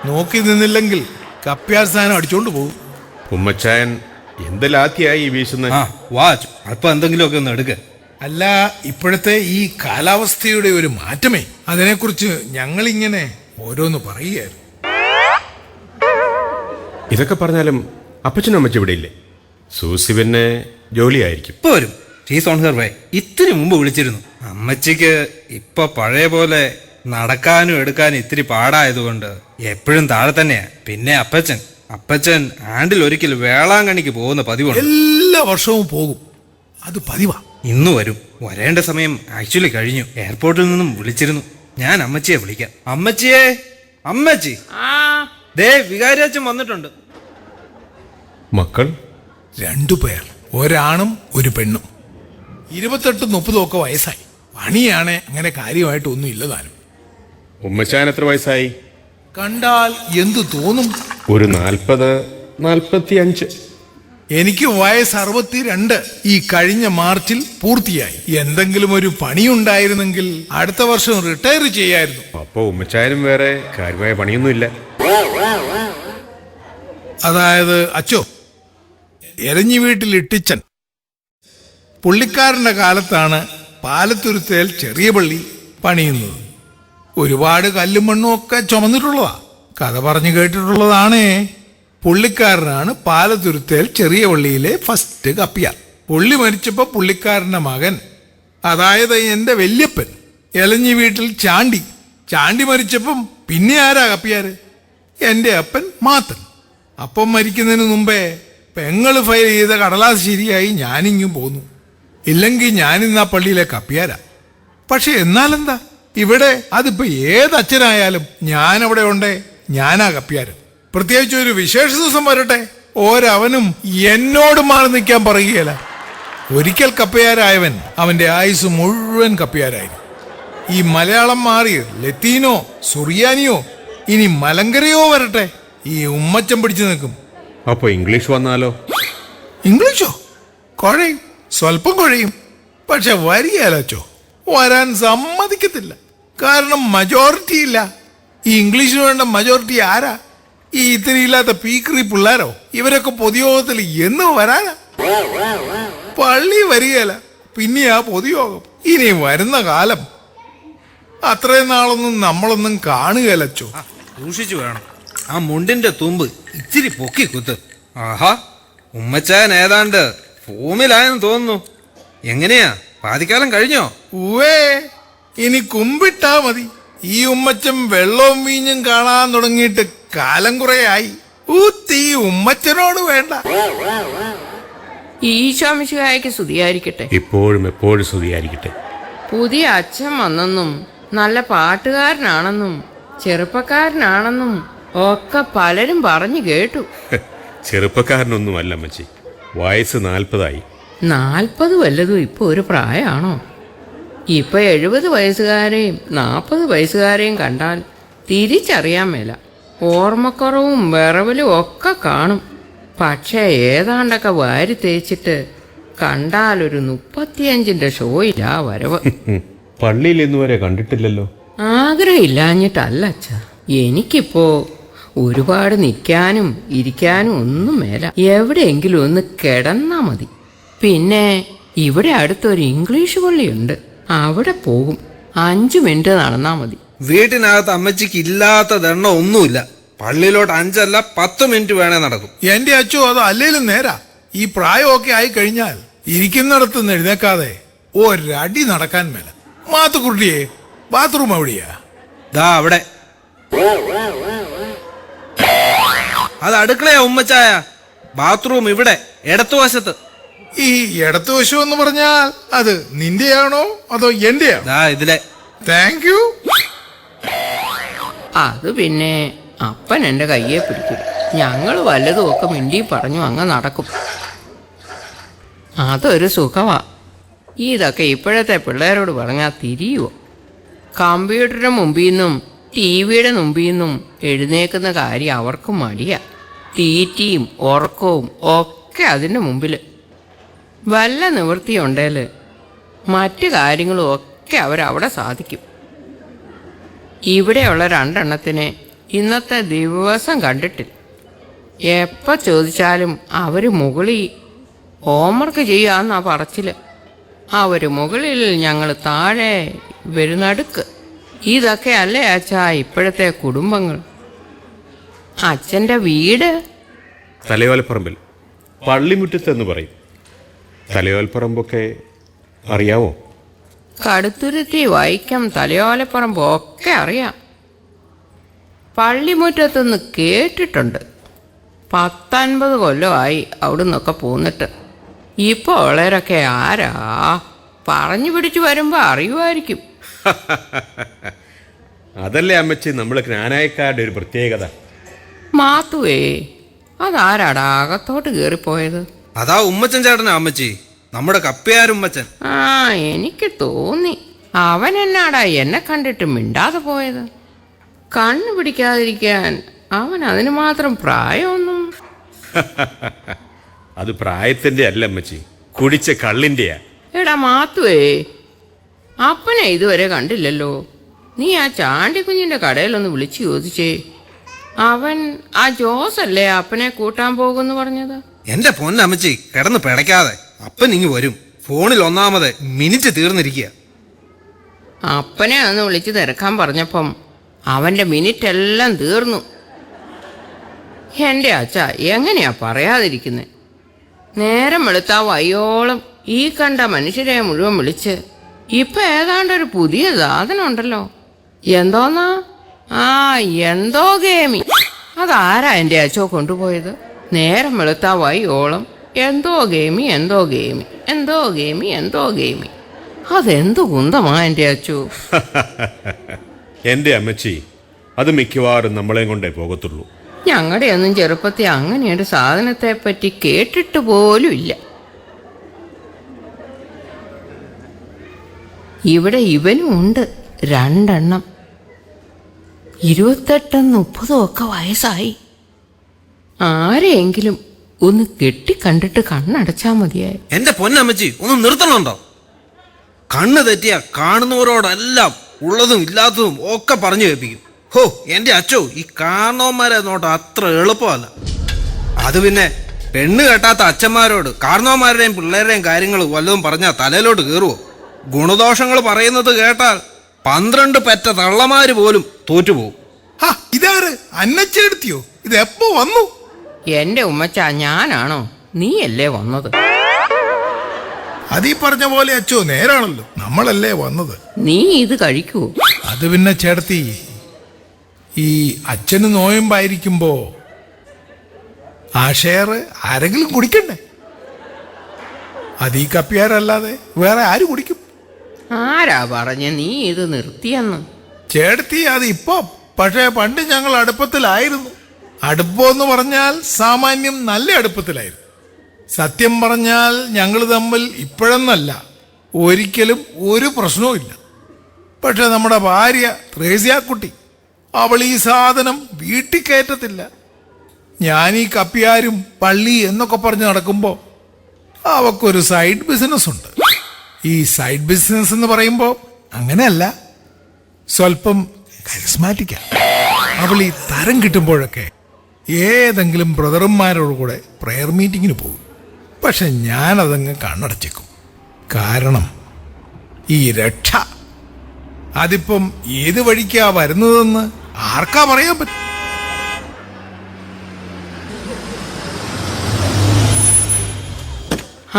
നോക്കി നിന്നില്ലെങ്കിൽ കപ്പ്യാർ സ്ഥാനം അടിച്ചോണ്ട് പോകും. ഉമ്മച്ചായൻ എന്ത് ലാത്തിയായി വീശുന്നത്? വാച്ച് അപ്പൊ എന്തെങ്കിലുമൊക്കെ ഒന്ന് എടുക്ക. അല്ല, ഇപ്പോഴത്തെ ഈ കാലാവസ്ഥയുടെ ഒരു മാറ്റമേ, അതിനെക്കുറിച്ച് ഞങ്ങളിങ്ങനെ ഓരോന്ന് പറയുകയായിരുന്നു. ഇതൊക്കെ പറഞ്ഞാലും അപ്പച്ചനും അമ്മച്ചും ഇവിടെ ഇല്ലേ? സൂസി പിന്നെ ജോലിയായിരിക്കും. ഇപ്പൊ വരും. ഷീസ് ഓൺ ഹെർ വേ. ഇത്തിരി മുമ്പ് വിളിച്ചിരുന്നു. അമ്മച്ചിക്ക് ഇപ്പൊ പഴയ പോലെ നടക്കാനും എടുക്കാനും ഇത്തിരി പാടായതുകൊണ്ട് എപ്പോഴും താഴെ തന്നെയാ. പിന്നെ അപ്പച്ചൻ ആണ്ടിൽ ഒരിക്കൽ വേളാങ്കണ്ണിക്ക് പോകുന്ന പതിവുണ്ട്. എല്ലാ വർഷവും പോകും, അത് പതിവാ. ഇന്ന് വരും. വരേണ്ട സമയം ആക്ച്വലി കഴിഞ്ഞു. എയർപോർട്ടിൽ നിന്നും വിളിച്ചിരുന്നു. ഞാൻ അമ്മച്ചിയെ വിളിക്കാം. അമ്മച്ചി ദേ വികാരിയച്ഛൻ വന്നിട്ടുണ്ട്. മക്കൾ 2 പേർ, ഒരാണും ഒരു പെണ്ണും. 28-30 ഒക്കെ വയസ്സായി. പണിയാണേ അങ്ങനെ കാര്യമായിട്ടൊന്നും ഇല്ലതാനും. ഉമ്മച്ചായൻ എത്ര വയസ്സായി? കണ്ടാൽ എന്തു തോന്നും? ഒരു 40-45. എനിക്ക് വയസ്സ് 62. ഈ കഴിഞ്ഞ മാർച്ചിൽ പൂർത്തിയായി. എന്തെങ്കിലും ഒരു പണിയുണ്ടായിരുന്നെങ്കിൽ അടുത്ത വർഷം റിട്ടയർ ചെയ്യായിരുന്നു. അപ്പൊ ഉമ്മച്ചായനും വേറെ കാര്യമായ പണിയൊന്നുമില്ല. അതായത് അച്ചോ, എരഞ്ഞി വീട്ടിൽ ഇട്ടിച്ചൻ പുള്ളിക്കാരന്റെ കാലത്താണ് പാലത്തുരുത്തേൽ ചെറിയ പള്ളി പണിയുന്നത്. ഒരുപാട് കല്ലും മണ്ണും ഒക്കെ ചുമന്നിട്ടുള്ളതാ. കഥ പറഞ്ഞു കേട്ടിട്ടുള്ളതാണേ. പുള്ളിക്കാരനാണ് പാലത്തുരുത്തേൽ ചെറിയ പള്ളിയിലെ ഫസ്റ്റ് കപ്പിയാർ. പുള്ളി മരിച്ചപ്പോ പുള്ളിക്കാരന്റെ മകൻ, അതായത് എന്റെ വല്യപ്പൻ, എലഞ്ഞി വീട്ടിൽ ചാണ്ടി മരിച്ചപ്പം പിന്നെ ആരാ കപ്പിയാര്? എന്റെ അപ്പൻ മാത്തൻ. അപ്പം മരിക്കുന്നതിന് മുമ്പേ പെങ്ങള് ഫയൽ ചെയ്ത കടലാസ് ശരിയായി ഞാനിങ്ങും പോന്നു. ഇല്ലെങ്കിൽ ഞാനിന്ന് ആ പള്ളിയിലെ കപ്പിയാരാ. പക്ഷെ എന്നാലെന്താ, ഇവിടെ അതിപ്പോ ഏതച്ഛനായാലും ഞാനവിടെ ഉണ്ടേ, ഞാനാ കപ്പിയാരൻ. പ്രത്യേകിച്ച് ഒരു വിശേഷ ദിവസം വരട്ടെ, ഓരവനും എന്നോട് മാറി നിൽക്കാൻ പറയുകയല്ല. ഒരിക്കൽ കപ്പയാരായവൻ അവന്റെ ആയുസ് മുഴുവൻ കപ്പയാരായിരുന്നു. ഈ മലയാളം മാറി ലത്തീനോ സുറിയാനിയോ ഇനി മലങ്കരയോ വരട്ടെ, ഈ ഉമ്മച്ചം പിടിച്ചു നിൽക്കും. അപ്പൊ ഇംഗ്ലീഷ് വന്നാലോ? ഇംഗ്ലീഷോ? കുഴയും, സ്വല്പം കുഴയും. പക്ഷെ വരികയല്ലോ, വരാൻ സമ്മതിക്കത്തില്ല. കാരണം മജോറിറ്റി ഇല്ല. ഈ ഇംഗ്ലീഷിന് വേണ്ട മജോറിറ്റി ആരാ? ഈ ഇത്തിരി ഇല്ലാത്ത പീക്കറി പിള്ളേരോ? ഇവരൊക്കെ പൊതുയോഗത്തിൽ എന്ന് വരാനാ? പള്ളി വരികയല്ല, പിന്നെയാ പൊതുയോഗം. ഇനി വരുന്ന കാലം അത്രയും നാളൊന്നും നമ്മളൊന്നും കാണുകയല്ലോ. സൂക്ഷിച്ചു വേണം. ആ മുണ്ടിന്റെ തുമ്പ് ഇച്ചിരി പൊക്കി കുത്ത്. ആഹാ, ഉമ്മച്ചാൻ ഏതാണ്ട് ഫോമിലായെന്ന് തോന്നുന്നു. എങ്ങനെയാ, പാതിക്കാലം കഴിഞ്ഞോ? ഊവേ, ഇനി കുമ്പിട്ടാ മതി. ഈ ഉമ്മച്ചൻ വെള്ളവും വീഞ്ഞും കാണാൻ തുടങ്ങിയിട്ട് കാലം കുറയായി. ഊത്തി ഉമ്മച്ചനോട് വേണ്ട. ഈശോമിശിഹായ്ക്ക് സ്തുതിയായിരിക്കട്ടെ. ഇപ്പോഴും എപ്പോഴും സ്തുതിയായിരിക്കട്ടെ. പുതിയ അച്ഛൻ വന്നെന്നും നല്ല പാട്ടുകാരനാണെന്നും ചെറുപ്പക്കാരനാണെന്നും ഒക്കെ പലരും പറഞ്ഞു കേട്ടു. ചെറുപ്പക്കാരനൊന്നുമല്ല അമ്മച്ചി, വയസ്സ് 40 40 വല്ലതും ഇപ്പൊ ഒരു പ്രായമാണോ? ഇപ്പൊ 70 വയസ്സുകാരെയും 40 വയസ്സുകാരെയും കണ്ടാൽ തിരിച്ചറിയാൻ മേല. ഓർമ്മക്കുറവും വിറവലും ഒക്കെ കാണും. പക്ഷേ ഏതാണ്ടൊക്കെ വാരി തേച്ചിട്ട് കണ്ടാൽ ഒരു 35ന്റെ ഷോയില്ല വരവ്. പള്ളിയിൽ ഇന്നുവരെ കണ്ടിട്ടില്ലല്ലോ. ആഗ്രഹമില്ലാഞ്ഞിട്ടല്ല അച്ഛ, എനിക്കിപ്പോ ഒരുപാട് നിൽക്കാനും ഇരിക്കാനും ഒന്നും മേല. എവിടെയെങ്കിലും ഒന്ന് കിടന്നാ മതി. പിന്നെ ഇവിടെ അടുത്തൊരു ഇംഗ്ലീഷ് പള്ളിയുണ്ട്, അവിടെ പോകും. 5 മിനിറ്റ് നടന്നാ മതി. വീട്ടിനകത്ത് അമ്മച്ചിക്ക് ഇല്ലാത്ത ദണ്ണ ഒന്നുമില്ല. പള്ളിയിലോട്ട് 5 അല്ല 10 മിനിറ്റ് വേണേ നടക്കും. എന്റെ അച്ഛോ, അത് അല്ലേലും നേരാ. ഈ പ്രായമൊക്കെ ആയി കഴിഞ്ഞാൽ ഇരിക്കുന്നിടത്ത് നിന്ന് എഴുന്നേക്കാതെ ഒരടി നടക്കാൻ മേല. മാത്തുക്കുട്ടിയെ ബാത്റൂം എവിടെയാ? ദാ അവിടെ. അത് അടുക്കളയാ ഉമ്മച്ചായ. ബാത്റൂം ഇവിടെ ഇടത്തുവശത്ത്. ഈ ഇടത്തുവശം എന്ന് പറഞ്ഞാൽ അത് നിന്റെയാണോ അതോ എന്റെയാണോ? ദാ ഇതിലെ. Thank you. അത് പിന്നെ അപ്പൻ എൻ്റെ കയ്യെ പിടിക്കും. ഞങ്ങൾ വല്ലതും ഒക്കെ മിണ്ടി പറഞ്ഞു അങ്ങ് നടക്കും. അതൊരു സുഖമാ. ഇതൊക്കെ ഇപ്പോഴത്തെ പിള്ളേരോട് പറഞ്ഞാൽ തിരിയുമോ? കമ്പ്യൂട്ടറിന് മുമ്പിൽ നിന്നും ടി വിയുടെ മുമ്പിൽ നിന്നും എഴുന്നേക്കുന്ന കാര്യം അവർക്ക് മടിയാ. തീറ്റയും ഉറക്കവും ഒക്കെ അതിൻ്റെ മുമ്പിൽ. വല്ല നിവൃത്തിയുണ്ടേൽ മറ്റു കാര്യങ്ങളും ഒക്കെ അവരവിടെ സാധിക്കും. ഇവിടെയുള്ള രണ്ടെണ്ണത്തിനെ ഇന്നത്തെ ദിവസം കണ്ടിട്ടില്ല. എപ്പോൾ ചോദിച്ചാലും അവർ മുകളിൽ ഹോംവർക്ക് ചെയ്യാമെന്നാ പറച്ചിൽ. അവർ മുകളിൽ, ഞങ്ങൾ താഴെ, വരുന്നടുക്ക്. ഇതൊക്കെ അല്ലേ അച്ഛാ ഇപ്പോഴത്തെ കുടുംബങ്ങൾ. അച്ഛൻ്റെ വീട് തലയോലപ്പറമ്പിൽ, പള്ളിമുറ്റത്ത് എന്ന് പറയും. തലയോലപ്പറമ്പൊക്കെ അറിയാമോ? കടുത്തുരുത്തി, വൈക്കം, തലയോലപ്പറമ്പ് ഒക്കെ അറിയാം. പള്ളിമുറ്റത്തുനിന്ന് കേട്ടിട്ടുണ്ട്. 10-50 കൊല്ലമായി അവിടെ നിന്നൊക്കെ പോന്നിട്ട്. ഇപ്പോൾ ഉള്ളവരൊക്കെ ആരാ? പറഞ്ഞു പിടിച്ചു വരുമ്പോൾ അറിയുമായിരിക്കും. അതല്ലേ അമ്മച്ചി നമ്മൾ ജ്ഞാനായക്കാരുടെ ഒരു പ്രത്യേകത. മാത്തുവേ, അതാരാടാ അകത്തോട്ട് കയറിപ്പോയത്? അതാ ഉമ്മച്ചൻ ചേട്ടനാ അമ്മച്ചി, നമ്മുടെ കപ്പയാരുമ്മച്ചൻ. ആ, എനിക്ക് തോന്നി. അവൻ എന്നാടാ എന്നെ കണ്ടിട്ട് മിണ്ടാതെ പോയത്? കണ്ണു പിടിക്കാതിരിക്കാൻ അവൻ അതിന് മാത്രം പ്രായമൊന്നും. അത് പ്രായത്തിന്റെ അല്ല അമ്മച്ചി, കുടിച്ച കള്ളിന്റെയാ. എടാ മാത്തുവേ, അപ്പനെ ഇതുവരെ കണ്ടില്ലല്ലോ. നീ ആ ചാണ്ടിക്കുഞ്ഞിൻ്റെ കടയിലൊന്ന് വിളിച്ചു ചോദിച്ചേ. അവൻ ആ ജോസല്ലേ അപ്പനെ കൂട്ടാൻ പോകുമെന്ന് പറഞ്ഞത്? എന്റെ പൊന്നമ്മച്ചി കിടന്ന് പിടയ്ക്കാതെ. അപ്പൻ ഇങ്ങ് വരും. ഫോണിൽ ഒന്നാമത് മിനിറ്റ് തീർന്നിരിക്കുക. അപ്പനെ അന്ന് വിളിച്ച് തിരക്കാൻ പറഞ്ഞപ്പം അവൻ്റെ മിനിറ്റ് എല്ലാം തീർന്നു. എൻ്റെ അച്ഛ എങ്ങനെയാ പറയാതിരിക്കുന്നത്? നേരം വെളുത്താ വയ്യോളം ഈ കണ്ട മനുഷ്യരെ മുഴുവൻ വിളിച്ച് ഇപ്പം ഏതാണ്ടൊരു പുതിയ സാധനം ഉണ്ടല്ലോ. എന്തോന്നാ? ആ, എന്തോ ഗെയിമി. അതാരാ എൻ്റെ അച്ഛോ കൊണ്ടുപോയത്? നേരം വെളുത്താ വയ്യോളം എന്തോ ഗെയിമി, എന്തോ ഗെയിമി, എന്തോ ഗെയിമി, എന്തോ ഗെയിമി. അതെന്തു കുന്തമാ എൻ്റെ അച്ചു. എൻ്റെ അമ്മച്ചി, അത് മിക്കവാറും നമ്മളെ കൊണ്ടേ പോകത്തുള്ളൂ. ഞങ്ങളുടെ ഒന്നും ചെറുപ്പത്തിൽ അങ്ങനെയൊരു സാധനത്തെ പറ്റി കേട്ടിട്ട് പോലും ഇല്ല. ഇവിടെ ഇവനും ഉണ്ട് 2 എണ്ണം. 28-30 ഒക്കെ വയസ്സായി. ആരെയെങ്കിലും ഒന്ന് കെട്ടിക്കണ്ടിട്ട് കണ്ണടച്ചാ മതിയായി. എന്റെ പൊന്നമ്മച്ചി ഒന്ന് നിർത്തണുണ്ടോ? കണ്ണ് തെറ്റിയ കാണുന്നവരോടെല്ലാം ഉള്ളതും ഇല്ലാത്തതും ഒക്കെ പറഞ്ഞു കേൾപ്പിക്കും. ഹോ, എന്റെ അച്ചോ, ഈ കാരണവന്മാരെ നോട്ടം അത്ര എളുപ്പമല്ല. അത് പിന്നെ പെണ്ണ് കെട്ടാത്ത അച്ഛന്മാരോട് കാരണവന്മാരുടെയും പിള്ളേരുടെയും കാര്യങ്ങൾ വല്ലതും പറഞ്ഞാൽ തലയിലോട്ട് കയറുവോ? ഗുണദോഷങ്ങൾ പറയുന്നത് കേട്ടാൽ 12 പെറ്റ തള്ളമാര് പോലും തോറ്റുപോകും. ഇതാര് അന്നച്ചെടുത്തിയോ? ഇത് എപ്പോ വന്നു? എന്റെ ഉമ്മച്ച, ഞാനാണോ? നീയല്ലേ വന്നത്? അതീ പറഞ്ഞ പോലെ അച്ചോ നേരാണല്ലോ, നമ്മളല്ലേ വന്നത്. നീ ഇത് കഴിക്കൂ. അത് പിന്നെ ചേട്ടത്തി, ഈ അച്ഛന് നോയമ്പായിരിക്കുമ്പോ ആ ഷെയർ ആരെങ്കിലും കുടിക്കണ്ടേ? അതീ കപ്പിയാരല്ലാതെ വേറെ ആര് കുടിക്കും? ആരാ പറഞ്ഞ നീ ഇത് നിർത്തിയെന്ന്? ചേട്ടത്തി, അത് ഇപ്പൊ, പക്ഷേ പണ്ട് ഞങ്ങൾ അടുപ്പത്തിലായിരുന്നു. അടുപ്പമെന്ന് പറഞ്ഞാൽ സാമാന്യം നല്ല അടുപ്പത്തിലായിരുന്നു. സത്യം പറഞ്ഞാൽ ഞങ്ങൾ തമ്മിൽ ഇപ്പോഴെന്നല്ല, ഒരിക്കലും ഒരു പ്രശ്നവും ഇല്ല. പക്ഷെ നമ്മുടെ ഭാര്യ ത്രേസ്യാക്കുട്ടി, അവൾ ഈ സാധനം വീട്ടിൽ കയറ്റത്തില്ല. ഞാൻ ഈ കപ്പിയാരും പള്ളി എന്നൊക്കെ പറഞ്ഞ് നടക്കുമ്പോൾ അവക്കൊരു സൈഡ് ബിസിനസ് ഉണ്ട്. ഈ സൈഡ് ബിസിനസ് എന്ന് പറയുമ്പോൾ അങ്ങനെയല്ല, സ്വല്പം കരിസ്മാറ്റിക്കാണ്. അവൾ ഈ തരം കിട്ടുമ്പോഴൊക്കെ ഏതെങ്കിലും ബ്രദർമാരോട് കൂടെ പ്രെയർ മീറ്റിങ്ങിന് പോകും. പക്ഷെ ഞാനതങ്ങ് കണ്ണടച്ചേക്കും. കാരണം ഈ രക്ഷ അതിപ്പം ഏത് വഴിക്കാ വരുന്നതെന്ന് ആർക്കാ പറയാൻ പറ്റും?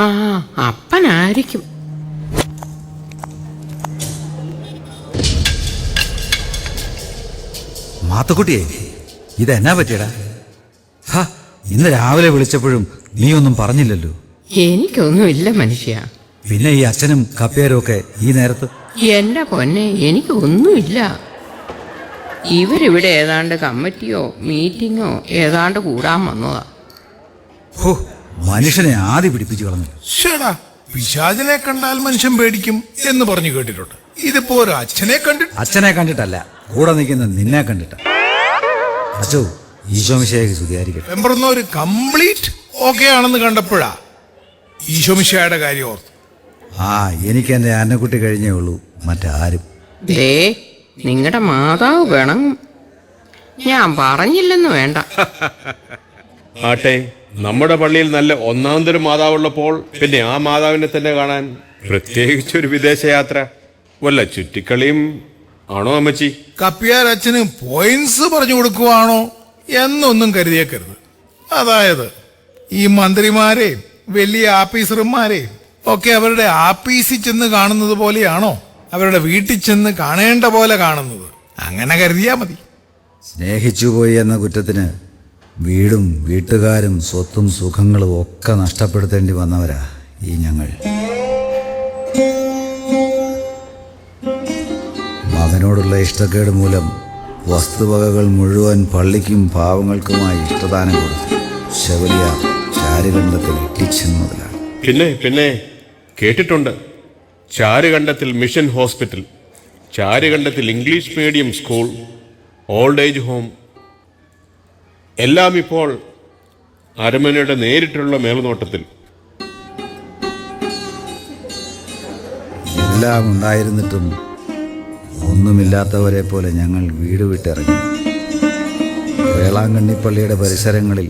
ആ, അപ്പനായിരിക്കും. മാത്തുക്കുട്ടിയെ ഇതെന്നാ പറ്റിയടാ? ഹാ, ഇന്ന് രാവിലെ വിളിച്ചപ്പോഴും നീ ഒന്നും പറഞ്ഞില്ലല്ലോ. എനിക്കൊന്നുമില്ല മനുഷ്യ. പിന്നെ ഈ അച്ഛനും കപ്പ്യാരും ഒക്കെ ഈ നേരത്ത്? എന്റെ പൊന്നെ, എനിക്ക് ഒന്നുമില്ല. ഇവരിവിടെ ഏതാണ്ട് കമ്മിറ്റിയോ മീറ്റിങ്ങോ ഏതാണ്ട് കൂടാൻ വന്നതാ. ഹോ, മനുഷ്യനെ ആദ്യം പിടിപ്പിച്ചു കളഞ്ഞു. ശേടാ, പിശാചിനെ കണ്ടാൽ മനുഷ്യൻ പേടിക്കും എന്ന് പറഞ്ഞു കേട്ടിട്ടുണ്ട്. ഇതിപ്പോ ഒരു അച്ഛനെ കണ്ടിട്ട്. അച്ഛനെ കണ്ടിട്ടല്ല, കൂടെ നിൽക്കുന്ന നിന്നെ കണ്ടിട്ട. അച്ഛോ, ഈശോമിശിഹായ്ക്ക് സ്തുതിയായിരിക്കട്ടെ. മെമ്പർന്ന ഒരു കംപ്ലീറ്റ് ഓക്കെ ആണെന്ന് കണ്ടപ്പോഴാ ഈശോമിശിഹായുടെ കാര്യം ഓർത്തു. ആ, എനിക്ക് എൻ്റെ അന്നക്കുട്ടി കഴിഞ്ഞേ ഉള്ളൂ, മറ്റാരും. ദേ, നിങ്ങളുടെ മാതാവ് വേണം. ഞാൻ പറഞ്ഞില്ലെന്ന് വേണ്ട. ആട്ടെ, നമ്മുടെ പള്ളിയിൽ നല്ല ഒന്നാന്തരം മാതാവുള്ളപ്പോൾ പിന്നെ ആ മാതാവിനെ തന്നെ കാണാൻ പ്രത്യേകിച്ചൊരു വിദേശയാത്ര വല്ല ചുറ്റിക്കളിയും ആണോ അമ്മച്ചി? കപ്പ്യാർ അച്ഛന് പോയിന്റ്സ് പറഞ്ഞു കൊടുക്കുവാണോ എന്നൊന്നും കരുതിയേക്കരുത്. അതായത് ഈ മന്ത്രിമാരെയും വലിയ ആഫീസർമാരെയും ഒക്കെ അവരുടെ ആഫീസിൽ ചെന്ന് കാണുന്നത് പോലെയാണോ അവരുടെ വീട്ടിൽ ചെന്ന് കാണേണ്ട പോലെ കാണുന്നത്? അങ്ങനെ കരുതിയാ മതി. സ്നേഹിച്ചുപോയി എന്ന കുറ്റത്തിന് വീടും വീട്ടുകാരും സ്വത്തും സുഖങ്ങളും ഒക്കെ നഷ്ടപ്പെടുത്തേണ്ടി വന്നവരാ ഈ ഞങ്ങൾ. മകനോടുള്ള ഇഷ്ടക്കേട് മൂലം വസ്തുവകകൾ മുഴുവൻ പള്ളിക്കും പാവങ്ങൾക്കുമായി ഇഷ്ടദാനം കൊടുത്തു. ശബരിയാർ ചാരുകണ്ഠത്തിൽ ഇട്ടിച്ചെന്നതിലാണ്. പിന്നെ കേട്ടിട്ടുണ്ട്. ചാരുകണ്ഠത്തിൽ മിഷൻ ഹോസ്പിറ്റൽ, ചാരുകണ്ഠത്തിൽ English medium school, old age home എല്ലാം ഇപ്പോൾ അരമനയുടെ നേരിട്ടുള്ള മേൽനോട്ടത്തിൽ. എല്ലാം ഉണ്ടായിരുന്നിട്ടും ഒന്നുമില്ലാത്തവരെ പോലെ ഞങ്ങൾ വീട് വിട്ടിറങ്ങി. വേളാങ്കണ്ണിപ്പള്ളിയുടെ പരിസരങ്ങളിൽ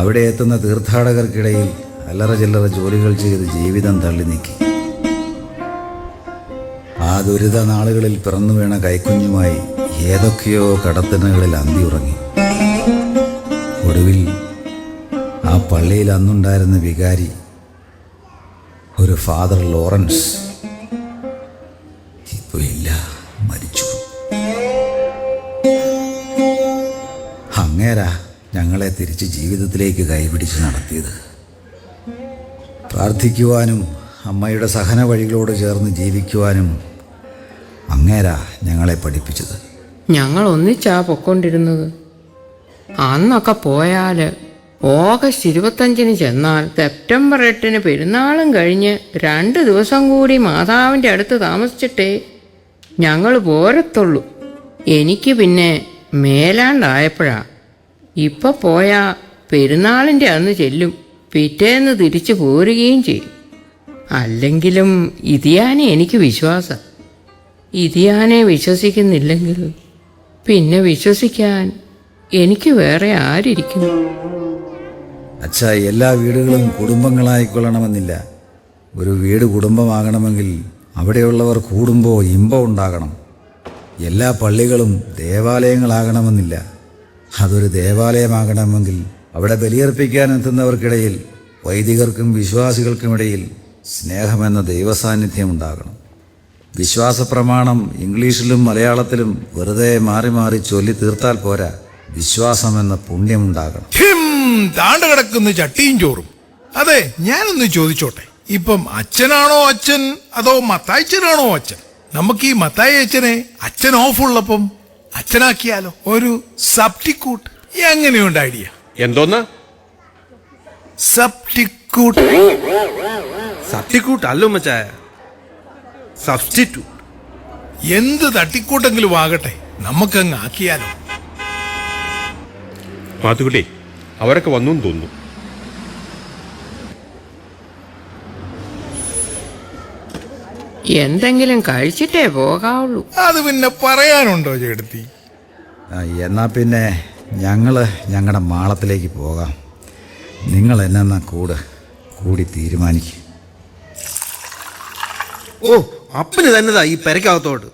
അവിടെ എത്തുന്ന തീർത്ഥാടകർക്കിടയിൽ അല്ലറ ചില്ലറ ജോലികൾ ചെയ്ത് ജീവിതം തള്ളി നീക്കി. ആ ദുരിത നാളുകളിൽ പിറന്നു വീണ കൈക്കുഞ്ഞുമായി ഏതൊക്കെയോ കടത്തിണകളിൽ അന്തി ഉറങ്ങി. ഒടുവിൽ ആ പള്ളിയിൽ അന്നുണ്ടായിരുന്ന വികാരി, ഒരു ഫാദർ ലോറൻസ്, ഇപ്പൊ ഇല്ല, മരിച്ചു. അങ്ങേരാ ഞങ്ങളെ തിരിച്ച് ജീവിതത്തിലേക്ക് കൈപിടിച്ച് നടത്തിയത്. പ്രാർത്ഥിക്കുവാനും അമ്മയുടെ സഹന വഴികളോട് ചേർന്ന് ജീവിക്കുവാനും അങ്ങേരാ ഞങ്ങളെ പഠിപ്പിച്ചത്. ഞങ്ങൾ ഒന്നിച്ചാ പൊക്കൊണ്ടിരുന്നത്. അന്നൊക്കെ പോയാൽ ഓഗസ്റ്റ് 25 ചെന്നാൽ സെപ്റ്റംബർ 8 പെരുന്നാളും കഴിഞ്ഞ് 2 ദിവസം കൂടി മാതാവിൻ്റെ അടുത്ത് താമസിച്ചിട്ടേ ഞങ്ങൾ പോരത്തുള്ളൂ. എനിക്ക് പിന്നെ മേലാണ്ടായപ്പോഴാ. ഇപ്പം പോയാൽ പെരുന്നാളിൻ്റെ അന്ന് ചെല്ലും, പിറ്റേന്ന് തിരിച്ചു പോരുകയും ചെയ്യും. അല്ലെങ്കിലും ഇതിയാനെ എനിക്ക് വിശ്വാസം. ഇതിയാനെ വിശ്വസിക്കുന്നില്ലെങ്കിൽ പിന്നെ വിശ്വസിക്കാൻ എനിക്ക് വേറെ ആരിയ്ക്കുന്നു? അച്ഛാ, എല്ലാ വീടുകളും കുടുംബങ്ങളായിക്കൊള്ളണമെന്നില്ല. ഒരു വീട് കുടുംബമാകണമെങ്കിൽ അവിടെയുള്ളവർ കൂടുമ്പോൾ ഇമ്പം ഉണ്ടാകണം. എല്ലാ പള്ളികളും ദേവാലയങ്ങളാകണമെന്നില്ല. അതൊരു ദേവാലയമാകണമെങ്കിൽ അവിടെ ബലിയർപ്പിക്കാൻ എത്തുന്നവർക്കിടയിൽ, വൈദികർക്കും വിശ്വാസികൾക്കുമിടയിൽ സ്നേഹമെന്ന ദൈവസാന്നിധ്യം ഉണ്ടാകണം. വിശ്വാസപ്രമാണം ഇംഗ്ലീഷിലും മലയാളത്തിലും വെറുതെ മാറി മാറി ചൊല്ലി തീർത്താൽ പോരാ, വിശ്വാസമെന്ന പുണ്യമുണ്ടാകണം. താണ്ട കിടക്കുന്ന ചട്ടിയും ചോറും. അതെ, ഞാനൊന്ന് ചോദിച്ചോട്ടെ, ഇപ്പം അച്ഛനാണോ അച്ഛൻ അതോ മത്തായിച്ചനാണോ അച്ഛൻ? നമുക്ക് ഈ മത്തായി അച്ഛനെ അച്ഛൻ ഓഫ് ഉള്ളപ്പം അച്ഛനാക്കിയാലോ? ഒരു സബ്സ്റ്റിറ്റ്യൂട്ട്. എങ്ങനെയുണ്ട് ഐഡിയ? എന്തോന്ന് സബ്സ്റ്റിറ്റ്യൂട്ട്? സബ്സ്റ്റിറ്റ്യൂട്ട് അല്ലോ മച്ചായ, സബ്സ്റ്റിറ്റ്യൂട്ട്. എന്ത് തട്ടിക്കൂട്ടെങ്കിലും ആകട്ടെ, നമുക്കങ്ങ് ആക്കിയാലോ? മാത്തുക്കുട്ടി, അവരൊക്കെ വന്നു തോന്നുന്നു. എന്തെങ്കിലും കഴിച്ചിട്ടേ പോകാവുള്ളൂ. അത് പിന്നെ പറയാനുണ്ടോ ചേട്ടത്തി? എന്നാൽ പിന്നെ ഞങ്ങൾ ഞങ്ങളുടെ മാളത്തിലേക്ക് പോകാം. നിങ്ങൾ എന്നാ കൂടി തീരുമാനിക്കും. ഓ, അപ്പന് തന്നെതാ ഈ പെരക്കകത്തോട്ട്.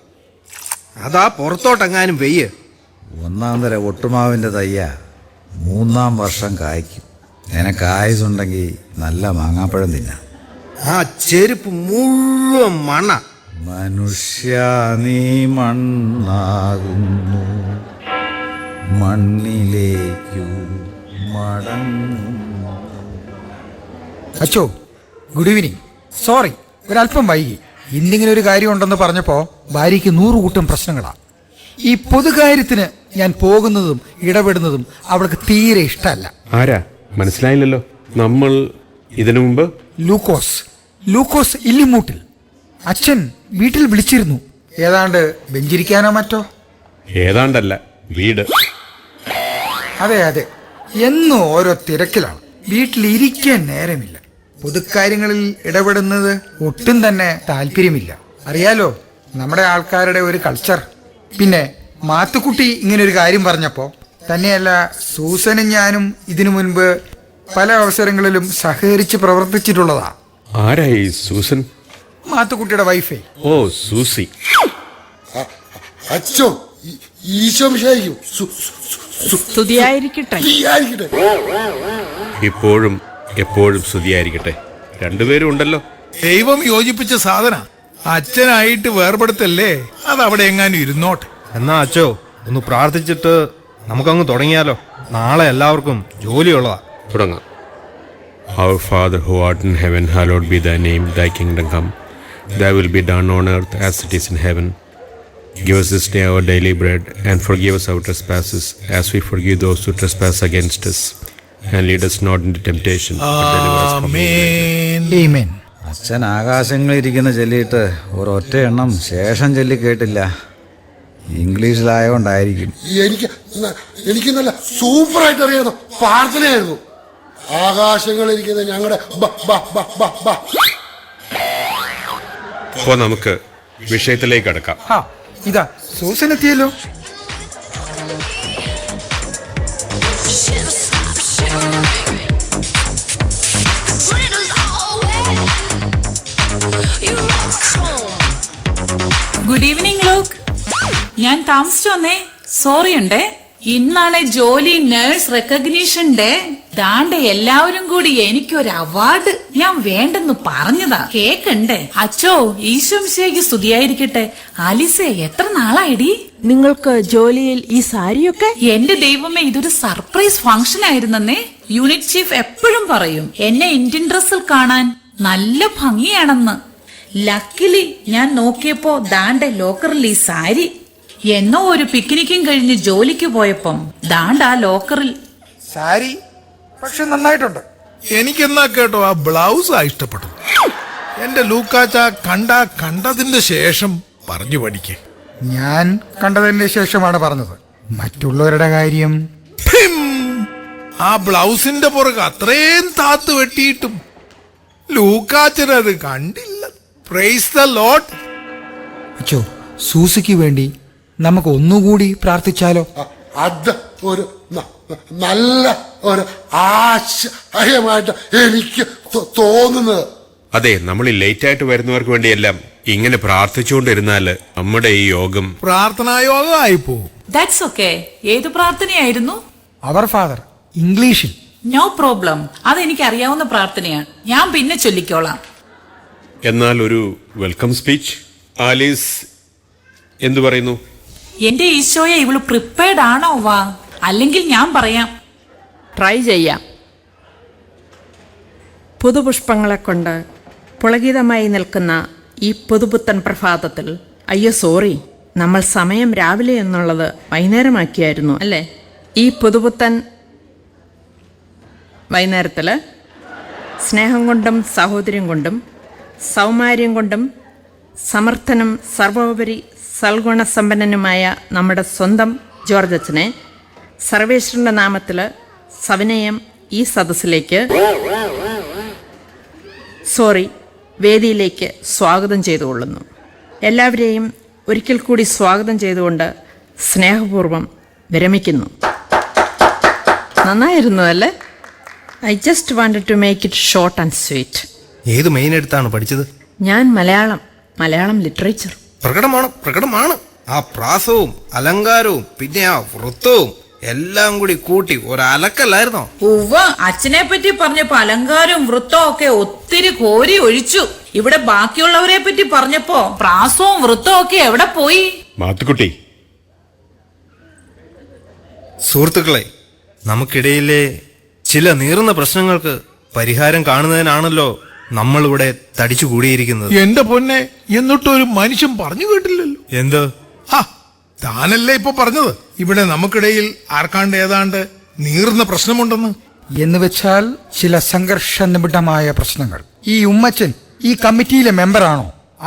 അതാ പുറത്തോട്ടെങ്ങാനും വെയ്യ്. ഒന്നാം തര ഒട്ടുമാവിൻ്റെ തയ്യ 3-ാം വർഷം കായ്ക്കും. നിനക്ക് ആയുസുണ്ടെങ്കിൽ നല്ല മാങ്ങാപ്പഴം തിന്നാം. ആ ചെരുപ്പ് മുഴുവൻ മണ്ണ. മനുഷ്യ നീ മണ്ണാകുന്നു. മണ്ണിലേക്കു മടങ്ങുന്നു. അച്ചോ, ഗുഡ് ഈവനിങ്. സോറി, ഒരല്പം വൈകി. ഇന്നിങ്ങനെ ഒരു കാര്യം ഉണ്ടെന്ന് പറഞ്ഞപ്പോൾ ഭാര്യയ്ക്ക് 100 കൂട്ടം പ്രശ്നങ്ങളാണ്. ഈ പൊതുകാര്യത്തിന് ഞാൻ പോകുന്നതും ഇടപെടുന്നതും അവൾക്ക് തീരെ ഇഷ്ടമല്ല. ആരാ മനസ്സിലായില്ലല്ലോ? നമ്മൾ ഇതിനു മുമ്പ് ലൂക്കോസ് ഇല്ലിമൂട്ടിൽ. അച്ഛൻ വീട്ടിൽ വിളിച്ചിരുന്നു. ഏതാണ്ട് ബെഞ്ചിരിക്കാനോ മറ്റോ. ഏതാണ്ടല്ല, വീട്. അതെ, എന്നും ഓരോ തിരക്കിലാണ്. വീട്ടിലിരിക്കാൻ നേരമില്ല. പൊതുക്കാര്യങ്ങളിൽ ഇടപെടുന്നത് ഒട്ടും തന്നെ താല്പര്യമില്ല. അറിയാലോ നമ്മുടെ ആൾക്കാരുടെ ഒരു കൾച്ചർ. പിന്നെ മാത്തുക്കുട്ടി ഇങ്ങനെ ഒരു കാര്യം പറഞ്ഞപ്പോ തന്നെയല്ല, സൂസനും ഞാനും ഇതിനു മുൻപ് പല അവസരങ്ങളിലും സഹകരിച്ച് പ്രവർത്തിച്ചിട്ടുള്ളതാ. ആരായി സൂസൻ? മാത്തുക്കുട്ടിയുടെ വൈഫേ. ഓ, സൂസി. അച്ഛോ, ഈശോമിശിഹായിക്കും സ്തുതിയായിരിക്കട്ടെ. ഇപ്പോഴും എപ്പോഴും സ്തുതിയായിരിക്കട്ടെ. രണ്ടുപേരും ഉണ്ടല്ലോ. ദൈവം യോജിപ്പിച്ച സാധന. അച്ഛനായിട്ട് വേർപെടുത്തല്ലേ, അതവിടെ എങ്ങാനും ഇരുന്നോട്ടെ. എന്നാ അച്ചോ, ഒന്ന് പ്രാർത്ഥിച്ചിട്ട് നമുക്കങ്ങ് തുടങ്ങിയാലോ? നാളെ എല്ലാവർക്കും ജോലിയുള്ളതാ. തുടങ്ങാം. Our Father who art in heaven, hallowed be thy name. Thy kingdom come. Thy will be done on earth as it is in heaven. Give us this day our daily bread, and forgive us our trespasses, as we forgive those who trespass against us. And lead us not into temptation, but deliver us from evil. ആമേൻ. അച്ഛൻ ആകാശങ്ങളിരിക്കുന്ന ചൊല്ലിയിട്ട് ഒരൊറ്റ എണ്ണം ശേഷം ചൊല്ലി കേട്ടില്ല. ഇംഗ്ലീഷിലായോണ്ടായിരിക്കും. എനിക്ക് നല്ല സൂപ്പറായിട്ട് അറിയാവുന്ന പ്രാർത്ഥനയായിരുന്നു. ആകാശങ്ങളിരിക്കുന്ന ഞങ്ങളുടെ അപ്പോൾ നമുക്ക് വിഷയത്തിലേക്ക് കടക്കാം. ഇതാ സൂസൻ എത്തിയല്ലോ. ഗുഡ് ഈവനിങ് ലോക്. ഞാൻ താമസിച്ചു വന്നേ, സോറി ഉണ്ടേ. ഇന്നാണ് ജോലി നഴ്സ് റെക്കഗ്നീഷൻ ഡേ. ദാണ്ടെ എല്ലാവരും കൂടി എനിക്കൊരു അവാർഡ്. ഞാൻ വേണ്ടെന്ന് പറഞ്ഞതാ, കേക്കണ്ടേ? അച്ചോ, ഈശോമിശിഹായ്ക്ക് സ്തുതിയായിരിക്കട്ടെ. ആലിസേ, എത്ര നാളായിടി നിങ്ങൾക്ക് ജോലിയിൽ ഈ സാരിയൊക്കെ? എന്റെ ദൈവമേ, ഇതൊരു സർപ്രൈസ് ഫംഗ്ഷൻ ആയിരുന്നേ. യൂണിറ്റ് ചീഫ് എപ്പോഴും പറയും എന്നെ ഇന്ത്യൻ ഡ്രസ്സിൽ കാണാൻ നല്ല ഭംഗിയാണെന്ന്. ലക്കിലി ഞാൻ നോക്കിയപ്പോ ദാണ്ടെ ലോക്കറിൽ ഈ സാരി. എന്നോ ഒരു പിക്നിക്കും കഴിഞ്ഞ് ജോലിക്ക് പോയപ്പം ദാണ്ട ആ ലോക്കറിൽ സാരി. പക്ഷെ നന്നായിട്ടുണ്ട്. എനിക്കെന്നാ കേട്ടോ ആ ബ്ലൗസാ ഇഷ്ടപ്പെട്ടത്. എന്റെ ലൂക്കാച്ച കണ്ടതിന്റെ ശേഷം പറഞ്ഞു പഠിക്കേ. ഞാൻ കണ്ടതിന്റെ ശേഷമാണ് പറഞ്ഞത്. മറ്റുള്ളവരുടെ കാര്യം. ആ ബ്ലൗസിന്റെ പുറകെ അത്രയും താത്ത് വെട്ടിയിട്ടും ലൂക്കാച്ചനത് കണ്ടില്ല. Praise the Lord. അച്ചോ, സൂസിക്ക് വേണ്ടി നമുക്ക് ഒന്നുകൂടി പ്രാർത്ഥിച്ചാലോ? അത് ഒരു നല്ല ഒരു ആശയമായിട്ട് എനിക്ക് തോന്നുന്നത്. അതെ, നമ്മൾ ഈ ലേറ്റ് ആയിട്ട് വരുന്നവർക്ക് വേണ്ടിയെല്ലാം ഇങ്ങനെ പ്രാർത്ഥിച്ചുകൊണ്ടിരുന്നാല് നമ്മുടെ ഈ യോഗം പ്രാർത്ഥനായോഗമായി പോകും. That's okay. ഏത് പ്രാർത്ഥനയായിരുന്നു? അവർ ഫാദർ, ഇംഗ്ലീഷിൽ. No problem. അതെനിക്ക് അറിയാവുന്ന പ്രാർത്ഥനയാണ്, ഞാൻ പിന്നെ ചൊല്ലിക്കോളാം. എന്നാൽ ഒരു വെൽക്കം സ്പീച്ച് ആലീസ് എന്തു പറയുന്നു? എന്റെ ഈശോയെ, ഇവള് പ്രിപ്പയർഡ് ആണോ? വാ, അല്ലെങ്കിൽ ഞാൻ പറയാം. ട്രൈ ചെയ്യാം. പുതുപുഷ്പങ്ങളെ കൊണ്ട് പുളകിതമായി നിൽക്കുന്ന ഈ പുതുപുത്തൻ പ്രഭാതത്തിൽ, അയ്യോ സോറി, നമ്മൾ സമയം രാവിലെ എന്നുള്ളത് വൈകുന്നേരമാക്കിയായിരുന്നു അല്ലേ? ഈ പുതുപുത്തൻ വൈകുന്നേരത്തിൽ സ്നേഹം കൊണ്ടും സാഹോദര്യം കൊണ്ടും സൗമാര്യം കൊണ്ടും സമർത്ഥനും സർവോപരി സൽഗുണസമ്പന്നനുമായ നമ്മുടെ സ്വന്തം ജോർജ് അച്ഛനെ സർവേശ്വരൻ്റെ നാമത്തിൽ സവിനയം ഈ സദസ്സിലേക്ക്, വേദിയിലേക്ക് സ്വാഗതം ചെയ്തുകൊള്ളുന്നു. എല്ലാവരെയും ഒരിക്കൽ കൂടി സ്വാഗതം ചെയ്തുകൊണ്ട് സ്നേഹപൂർവ്വം വിരമിക്കുന്നു. നന്നായിരുന്നു അല്ലേ? I just wanted to make it short and sweet. ഏത് മെയിൻ എടുത്താണ് പഠിച്ചത്? ഞാൻ മലയാളം ലിറ്ററേച്ചർ. പ്രകടമാണ്. ആ പ്രാസവും അലങ്കാരവും പിന്നെ ആ വൃത്തവും എല്ലാം കൂടി കൂട്ടി ഒരലക്കല്ലായിരുന്നോ? ഉവ്വ, അച്ഛനെ പറ്റി പറഞ്ഞപ്പോ അലങ്കാരവും വൃത്തവും ഒക്കെ ഒത്തിരി കോരി ഒഴിച്ചു. ഇവിടെ ബാക്കിയുള്ളവരെ പറ്റി പറഞ്ഞപ്പോ പ്രാസവും വൃത്തവും ഒക്കെ എവിടെ പോയി? മാത്തുക്കുട്ടി, സുഹൃത്തുക്കളെ, നമുക്കിടയിലെ ചില നീറുന്ന പ്രശ്നങ്ങൾക്ക് പരിഹാരം കാണുന്നതിനാണല്ലോ നമ്മളിവിടെ തടിച്ചു കൂടിയിരിക്കുന്നത്. എന്റെ പൊന്നെ, എന്നിട്ടൊരു മനുഷ്യൻ പറഞ്ഞു കേട്ടില്ലല്ലോ. എന്ത്? താനല്ലേ ഇപ്പൊ പറഞ്ഞത് ഇവിടെ നമുക്കിടയിൽ ആർക്കാണ്ട് ഏതാണ്ട് നീറുന്ന പ്രശ്നമുണ്ടെന്ന്. എന്ന് വെച്ചാൽ ചില സംഘർഷനിബിഡമായ പ്രശ്നങ്ങൾ. ഈ ഉമ്മച്ചൻ ഈ കമ്മിറ്റിയിലെ മെമ്പറാണോ?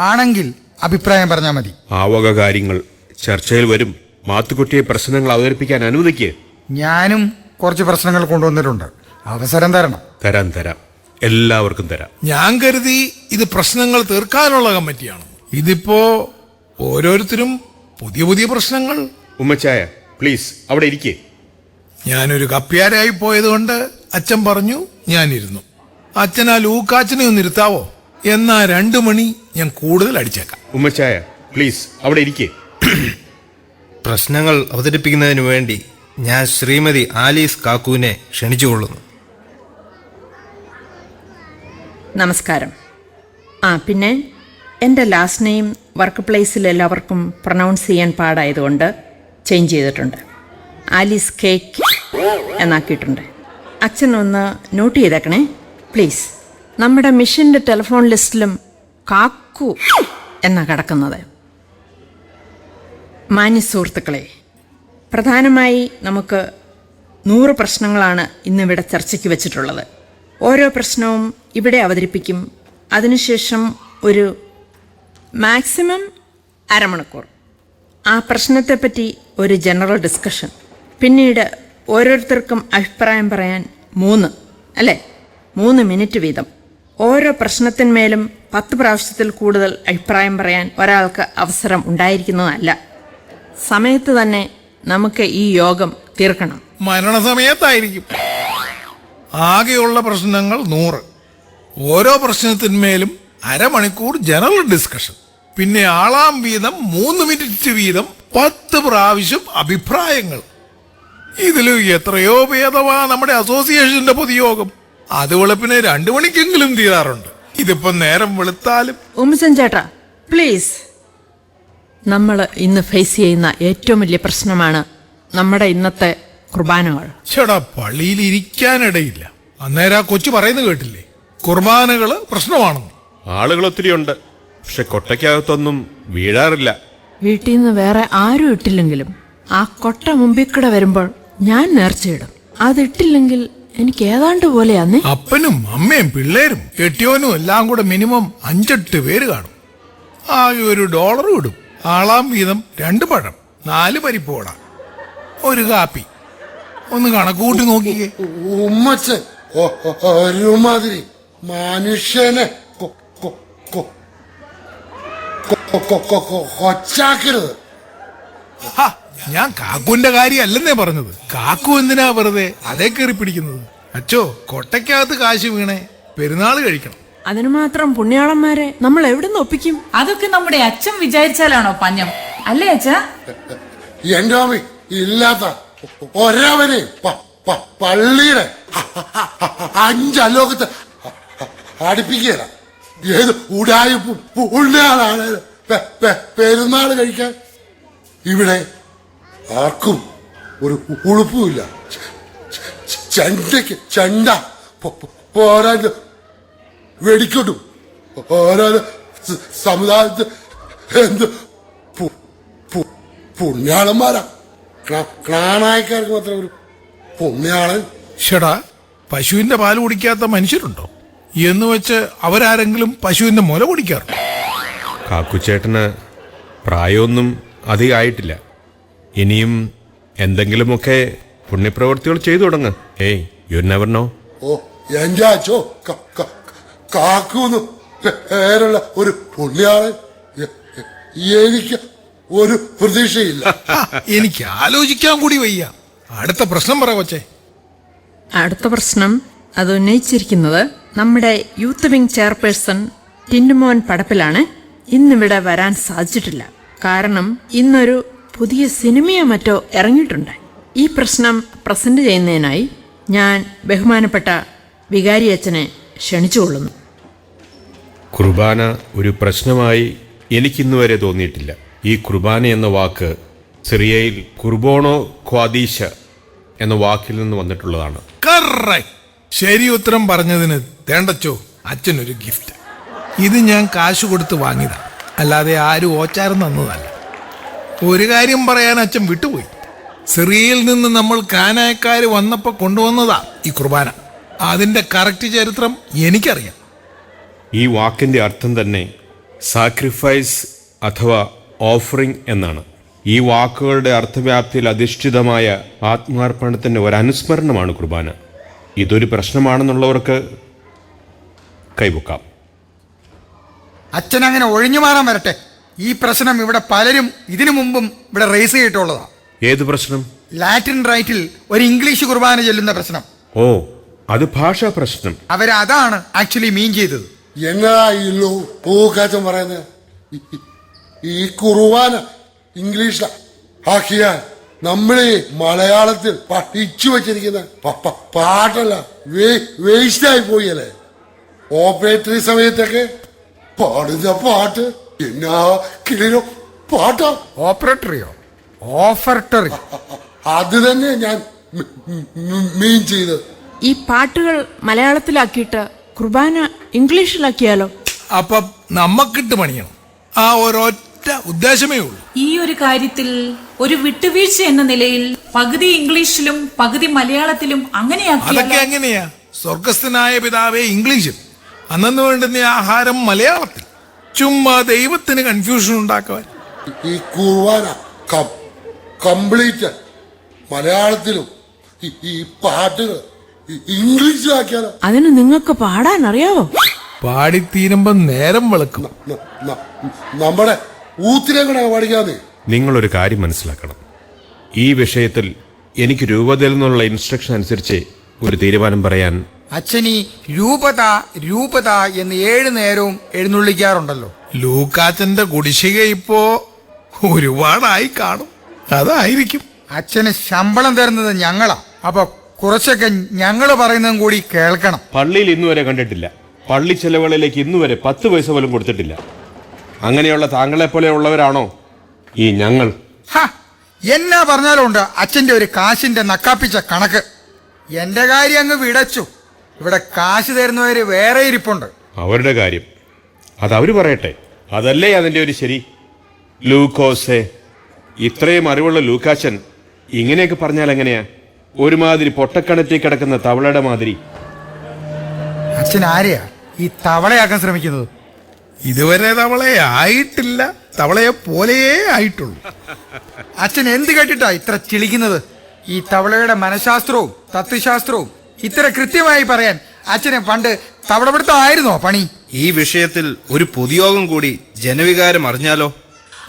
ആണെങ്കിൽ അഭിപ്രായം പറഞ്ഞാൽ മതി. ആ വക കാര്യങ്ങൾ ചർച്ചയിൽ വരും. മാത്തുക്കുട്ടിയെ പ്രശ്നങ്ങൾ അവതരിപ്പിക്കാൻ അനുവദിക്ക്. ഞാനും കുറച്ച് പ്രശ്നങ്ങൾ കൊണ്ടുവന്നിട്ടുണ്ട്. അവസരം തരണം. തരാം, എല്ലാവർക്കും തരാം. ഞാൻ കരുതി ഇത് പ്രശ്നങ്ങൾ തീർക്കാനുള്ള കമ്മിറ്റിയാണ്. ഇതിപ്പോ ഓരോരുത്തരും പുതിയ പുതിയ പ്രശ്നങ്ങൾ. ഉമ്മച്ചായ പ്ലീസ് അവിടെ ഇരിക്കേ. ഞാനൊരു കപ്പ്യാരായി പോയതുകൊണ്ട് അച്ഛൻ പറഞ്ഞു, ഞാനിരുന്നു. അച്ഛൻ ആ ലൂക്കാച്ചനെ ഒന്ന് ഇരുത്താവോ? എന്നാ 2 മണി ഞാൻ കൂടുതൽ അടിച്ചേക്കാം. ഉമ്മച്ചായ പ്ലീസ് അവിടെ ഇരിക്കേ. പ്രശ്നങ്ങൾ അവതരിപ്പിക്കുന്നതിന് വേണ്ടി ഞാൻ ശ്രീമതി ആലീസ് കാക്കുവിനെ ക്ഷണിച്ചുകൊള്ളുന്നു. നമസ്കാരം. പിന്നെ എൻ്റെ ലാസ്റ്റ് നെയിം വർക്ക് പ്ലേസിൽ എല്ലാവർക്കും പ്രൊനൗൺസ് ചെയ്യാൻ പാടായതുകൊണ്ട് ചേഞ്ച് ചെയ്തിട്ടുണ്ട്. ആലീസ് കേക്ക് എന്നാക്കിയിട്ടുണ്ട്. അച്ഛനൊന്ന് നോട്ട് ചെയ്തേക്കണേ പ്ലീസ്. നമ്മുടെ മിഷൻ്റെ ടെലിഫോൺ ലിസ്റ്റിലും കാക്കു എന്നാ കിടക്കുന്നത്. മാന്യ സുഹൃത്തുക്കളെ, പ്രധാനമായി നമുക്ക് 100 പ്രശ്നങ്ങളാണ് ഇന്നിവിടെ ചർച്ചയ്ക്ക് വെച്ചിട്ടുള്ളത്. ഓരോ പ്രശ്നവും ഇവിടെ അവതരിപ്പിക്കും. അതിനുശേഷം ഒരു മാക്സിമം 1/2 മണിക്കൂർ ആ പ്രശ്നത്തെപ്പറ്റി ഒരു ജനറൽ ഡിസ്കഷൻ. പിന്നീട് ഓരോരുത്തർക്കും അഭിപ്രായം പറയാൻ 3 മിനിറ്റ് വീതം. ഓരോ പ്രശ്നത്തിന്മേലും 10 പ്രാവശ്യത്തിൽ കൂടുതൽ അഭിപ്രായം പറയാൻ ഒരാൾക്ക് അവസരം ഉണ്ടായിരിക്കുന്നതല്ല. സമയത്ത് തന്നെ നമുക്ക് ഈ യോഗം തീർക്കണം. മരണസമയത്തായിരിക്കും. ആകെയുള്ള പ്രശ്നങ്ങൾ 100. ഓരോ പ്രശ്നത്തിന്മേലും 1/2 മണിക്കൂർ ജനറൽ ഡിസ്കഷൻ. പിന്നെ ആളാം വീതം 3 മിനിറ്റ് വീതം 10 പ്രാവശ്യം അഭിപ്രായങ്ങൾ. ഇതിലും എത്രയോ ഭേദമാ നമ്മുടെ അസോസിയേഷന്റെ പൊതുയോഗം. അത് വെളുപ്പിന് 2 മണിക്കെങ്കിലും തീരാറുണ്ട്. ഇതിപ്പോ നേരം വെളുത്താലും. ഉമ്മച്ചൻ ചേട്ടാ പ്ലീസ്. നമ്മൾ ഇന്ന് ഫേസ് ചെയ്യുന്ന ഏറ്റവും വലിയ പ്രശ്നമാണ് നമ്മുടെ ഇന്നത്തെ കുർബാനകൾ. ചേടാ, പള്ളിയിൽ ഇരിക്കാനിടയില്ല. അന്നേരം ആ കൊച്ചു പറയുന്നത് കേട്ടില്ലേ, കുർബാനകള് പ്രശ്നമാണെന്ന്. ആളുകൾ ഒത്തിരി ഉണ്ട്, പക്ഷെ കൊട്ടയ്ക്കകത്തൊന്നും വീഴാറില്ല. വീട്ടിൽ നിന്ന് വേറെ ആരും ഇട്ടില്ലെങ്കിലും ആ കൊട്ട മുമ്പിൽ വരുമ്പോൾ ഞാൻ നേർച്ചയിടും. അതിട്ടില്ലെങ്കിൽ എനിക്ക് ഏതാണ്ട് പോലെയാന്നേ. അപ്പനും അമ്മയും പിള്ളേരും കെട്ടിയോനും എല്ലാം കൂടെ മിനിമം 5-8 പേര് കാണും. ആകെ $1 ഇടും. ആളാം വീതം 2 പഴം, 4 പരിപ്പോട, 1 കാപ്പി. ഒന്ന് കണക്കൂട്ടി നോക്കിയേ. ഉമ്മച്ചൻ ഒരുമാതിരി മനുഷ്യനെ കൊച്ചാക്കരുത്. ഞാൻ കാക്കുവിന്റെ കാര്യമല്ലെന്നേ പറഞ്ഞത്. കാക്കു എന്തിനാ വെറുതെ അതേ കയറി പിടിക്കുന്നത്? അച്ചോ, കൊട്ടയ്ക്കകത്ത് കാശ് വീണേ പെരുന്നാൾ കഴിക്കണം. അതിനു മാത്രം പുണ്യാളന്മാരെ നമ്മൾ എവിടെ നിന്ന് ഒപ്പിക്കും? അതൊക്കെ നമ്മുടെ അച്ഛൻ വിചാരിച്ചാലാണോ പഞ്ഞം, അല്ലേ അച്ഛാ? എന്റെ അമ്മ ഇല്ലാത്ത ഒരവനെ പള്ളിയുടെ 5 അലോകത്ത് അടുപ്പിക്കുകയല്ല. ഏത് ഉടായി പുണ്യാളാണ് പെരുന്നാൾ കഴിക്കാൻ. ഇവിടെ ആർക്കും ഒരു ഉളുപ്പുമില്ല. ചെണ്ടയ്ക്ക് ചെണ്ട പോരാ വെടിക്കൊട്ടും. ഓരോ സമുദായത്തിൽ എന്ത് പുണ്യാളന്മാരാ. ക്ലാനായക്കാർക്ക് മാത്രം ഒരു പുണ്യാളൻ. ഷടാ, പശുവിന്റെ പാല് കുടിക്കാത്ത മനുഷ്യരുണ്ടോ എന്ന് വെച്ച് അവരാരെങ്കിലും പശുവിന്റെ മുല കുടിക്കാറുണ്ടോ? കാക്കുച്ചേട്ടന് പ്രായമൊന്നും അധികമായിട്ടില്ല. ഇനിയും എന്തെങ്കിലുമൊക്കെ പുണ്യപ്രവൃത്തികൾ ചെയ്തു തുടങ്ങ്. You never know. ഓ, എന്റെ അച്ഛോ, കാക്കൂന്ന് പേരുള്ള ഒരു പുണ്യാളൻ എനിക്ക് ഒരു പ്രതീക്ഷയില്ല. എനിക്ക് ആലോചിക്കാൻ കൂടി വയ്യ. അടുത്ത പ്രശ്നം പറ കൊച്ചേ. അടുത്ത പ്രശ്നം അത് ഉന്നയിച്ചിരിക്കുന്നത് നമ്മുടെ യൂത്ത് വിംഗ് ചെയർപേഴ്സൺ ടിൻഡുമോൻ പടപ്പിലാണ്. ഇന്നിവിടെ വരാൻ സാധിച്ചിട്ടില്ല. കാരണം ഇന്നൊരു പുതിയ സിനിമയോ മറ്റോ ഇറങ്ങിയിട്ടുണ്ട്. ഈ പ്രശ്നം പ്രസന്റ് ചെയ്യുന്നതിനായി ഞാൻ ബഹുമാനപ്പെട്ട വികാരി അച്ഛനെ ക്ഷണിച്ചുകൊള്ളുന്നു. കുർബാന ഒരു പ്രശ്നമായി എനിക്കിന്നുവരെ തോന്നിയിട്ടില്ല. ഈ കുർബാന എന്ന വാക്ക് സിറിയയിൽ കുർബോണോ ഖ്വാദീശ എന്ന വാക്കിൽ നിന്ന് വന്നിട്ടുള്ളതാണ്. കറക്റ്റ്. ശരി ഉത്തരം പറഞ്ഞതിന് തേണ്ടച്ചോ അച്ഛനൊരു ഗിഫ്റ്റ്. ഇത് ഞാൻ കാശ് കൊടുത്ത് വാങ്ങിയതാ, അല്ലാതെ ആരും ഓച്ചാരം തന്നതല്ല. ഒരു കാര്യം പറയാൻ അച്ഛൻ വിട്ടുപോയി. സിറിയയിൽ നിന്ന് നമ്മൾ കാനായക്കാര് വന്നപ്പോ കൊണ്ടുവന്നതാ ഈ കുർബാന. അതിന്റെ കറക്റ്റ് ചരിത്രം എനിക്കറിയാം. ഈ വാക്കിന്റെ അർത്ഥം തന്നെ സാക്രിഫൈസ് അഥവാ ഓഫറിംഗ് എന്നാണ്. ഈ വാക്കുകളുടെ അർത്ഥവ്യാപ്തിയിൽ അധിഷ്ഠിതമായ ആത്മാർപ്പണത്തിന്റെ ഒരു അനുസ്മരണമാണ് കുർബാന. ഇതൊരു പ്രശ്നമാണെന്നുള്ളവർക്ക് കൈവക്കാം. അച്ഛൻ അങ്ങനെ ഒഴിഞ്ഞു മാറാൻ വരട്ടെ. ഈ പ്രശ്നം ഇവിടെ പലരും ഇതിനു മുമ്പും ഇവിടെ റേസ് ചെയ്തിട്ടുള്ളതാ. ഏത് പ്രശ്നം? ലാറ്റിൻ റൈറ്റിൽ ഒരു ഇംഗ്ലീഷ് കുർബാന ചൊല്ലുന്ന പ്രശ്നം. ഓ, അത് ഭാഷാ പ്രശ്നം. അവരതാണ് ആക്ച്വലി മീൻ ചെയ്തത്. എന്നായില്ലോ പൂക്കാച്ചൻ പറയുന്നത്? ഈ കുർബാന ഇംഗ്ലീഷിലാ ആക്കിയാൽ നമ്മളീ മലയാളത്തിൽ പഠിച്ചു വെച്ചിരിക്കുന്ന പാട്ടല്ല വേസ്റ്റായി പോയല്ലേ. ഓപ്പറേറ്ററി സമയത്തൊക്കെ പാടുന്ന പാട്ട് എന്നാ കിളിരോ പാട്ടാ. ഓപ്പറേറ്ററിയോ? ഓഫർട്ടറി. അത് തന്നെ ഞാൻ മീൻ ചെയ്തത്. ഈ പാട്ടുകൾ മലയാളത്തിലാക്കിയിട്ട് കുർബാന ഇംഗ്ലീഷിലാക്കിയാലോ? അപ്പൊ നമ്മക്കിട്ട് പണിയണം. ആ ഒരൊറ്റ ഉദ്ദേശമേ ഉള്ളൂ. ഈ ഒരു കാര്യത്തിൽ ഒരു വിട്ടുവീഴ്ച എന്ന നിലയിൽ പകുതി ഇംഗ്ലീഷിലും പകുതി മലയാളത്തിലും അതൊക്കെ അങ്ങനെയാക്കിയാലോ? എങ്ങനെയാ? സ്വർഗസ്ഥനായ പിതാവേ ഇംഗ്ലീഷിൽ, അന്നു വേണ്ടുന്ന ആഹാരം മലയാളത്തിൽ. ചുമ്മാ ദൈവത്തിന് കൺഫ്യൂഷൻ ഉണ്ടാക്കുവാൻ. ഈ കുർബാന കംപ്ലീറ്റ് മലയാളത്തിലും ഈ പാട്ടുകൾ ഇംഗ്ലീഷിലാക്കിയാലോ? അതിന് നിങ്ങൾക്ക് പാടാൻ അറിയാവോ? പാടിത്തീരുമ്പോ നേരം വെളുക്കും. നമ്മുടെ ഊത്തിനെ കൂടെ പഠിക്കാതെ. നിങ്ങളൊരു കാര്യം മനസ്സിലാക്കണം. ഈ വിഷയത്തിൽ എനിക്ക് രൂപതയിൽ നിന്നുള്ള ഇൻസ്ട്രക്ഷൻ അനുസരിച്ച് ഒരു തീരുമാനം പറയാൻ. അച്ഛനീ രൂപത രൂപത എന്ന് 7 നേരവും എഴുന്നള്ളിക്കാറുണ്ടല്ലോ. ലൂക്കാച്ചന്റെ കുടിശ്ശിക ഇപ്പോ ഒരുപാടായി കാണും. അതായിരിക്കും. അച്ഛന് ശമ്പളം തരുന്നത് ഞങ്ങളാ. അപ്പൊ കുറച്ചൊക്കെ ഞങ്ങള് പറയുന്നതും കൂടി കേൾക്കണം. പള്ളിയിൽ ഇന്നുവരെ കണ്ടിട്ടില്ല. പള്ളി ചെലവുകളിലേക്ക് ഇന്നുവരെ 10 പൈസ പോലും കൊടുത്തിട്ടില്ല. അങ്ങനെയുള്ള താങ്കളെ പോലെ ഉള്ളവരാണോ ഈ ഞങ്ങൾ? എന്നാ പറഞ്ഞാലും ഉണ്ട് അച്ഛന്റെ ഒരു കാശിന്റെ നക്കാപ്പിച്ച കണക്ക്. എന്റെ കാര്യം അങ്ങ് വിടച്ചു. ഇവിടെ കാശ് തരുന്നവര് വേറെ ഇരിപ്പുണ്ട്. അവരുടെ കാര്യം അതവര് പറയട്ടെ. അതല്ലേ അതിന്റെ ഒരു ശരി. ലൂക്കോസെ, ഇത്രയും അറിവുള്ള ലൂക്കാച്ചൻ ഇങ്ങനെയൊക്കെ പറഞ്ഞാൽ എങ്ങനെയാ? ഒരുമാതിരി പൊട്ടക്കണറ്റി കിടക്കുന്ന തവളയുടെ മാതിരി. അച്ഛൻ ആരെയാ ഈ തവളയാക്കാൻ ശ്രമിക്കുന്നത്? ഇതുവരെ തവളയെ ആയിട്ടില്ല, തവളയെ പോലെയേ ആയിട്ടുള്ളൂ. അച്ഛൻ എന്ത് കേട്ടിട്ടാ ഇത്ര ചിളിക്കുന്നത്? ഈ തവളയുടെ മനഃശാസ്ത്രവും തത്വശാസ്ത്രവും ഇത്ര കൃത്യമായി പറയാൻ അച്ഛനെ പണ്ട് തവളപിടുത്തമായിരുന്നോ പണി? ഈ വിഷയത്തിൽ ഒരു പൊതുയോഗം കൂടി ജനവികാരം അറിഞ്ഞാലോ?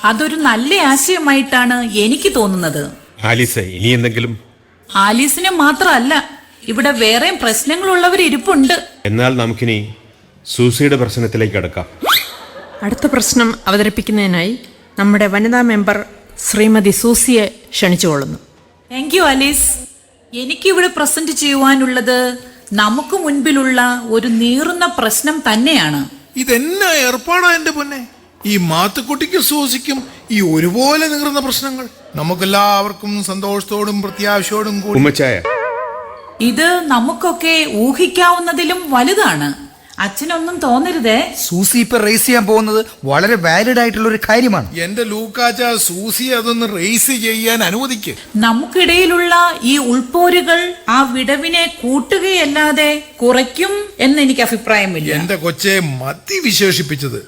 അതൊരു നല്ല ആശയമായിട്ടാണ് എനിക്ക് തോന്നുന്നത്. ആലീസെ, ഇനി എന്തെങ്കിലും? ആലീസിനെ മാത്രമല്ല, ഇവിടെ വേറെയും പ്രശ്നങ്ങളുള്ളവർ ഇരിപ്പുണ്ട്. എന്നാൽ നമുക്കിനി സൂസിയുടെ പ്രശ്നത്തിലേക്ക് കടക്കാം. അടുത്ത പ്രശ്നം അവതരിപ്പിക്കുന്നതിനായി നമ്മുടെ വനിതാ മെമ്പർ ശ്രീമതി സൂസിയെ ക്ഷണിച്ചുകൊള്ളുന്നു. Thank you Alice. എനിക്കിവിടെ പ്രസന്റ് ചെയ്യുവാനുള്ളത് നമുക്ക് മുൻപിലുള്ള ഒരു നീറുന്ന പ്രശ്നം തന്നെയാണ്. ഇതെന്നാ ഏർപ്പാടാ എന്റെ പൊന്നെ? ഈ മാത്തുക്കുട്ടിക്കും സൂസിക്കും ഈ ഒരുപോലെ നീറുന്ന പ്രശ്നങ്ങൾ. നമുക്കെല്ലാവർക്കും സന്തോഷത്തോടും പ്രത്യാശയോടും കൂടി. ഉമ്മച്ചായ, ഇത് നമുക്കൊക്കെ ഊഹിക്കാവുന്നതിലും വലുതാണ്. അച്ഛനൊന്നും തോന്നരുതേ. സൂസി ഇപ്പൊ റേസ് ചെയ്യാൻ പോകുന്നത് വളരെ വാലിഡ് ആയിട്ടുള്ള ഒരു കാര്യമാണ്. എന്റെ ലൂക്കാച്ച, സൂസി അതൊന്ന് റേസ് ചെയ്യാൻ അനുവദിക്ക്. നമുക്കിടയിലുള്ള ഈ ഉൾപോരുകൾ ആ വിടവിനെ കൂട്ടുകയല്ലാതെ കുറയ്ക്കും എന്ന് എനിക്ക് അഭിപ്രായമില്ല. എന്റെ കൊച്ചെ മതി വിശേഷിപ്പിച്ചത്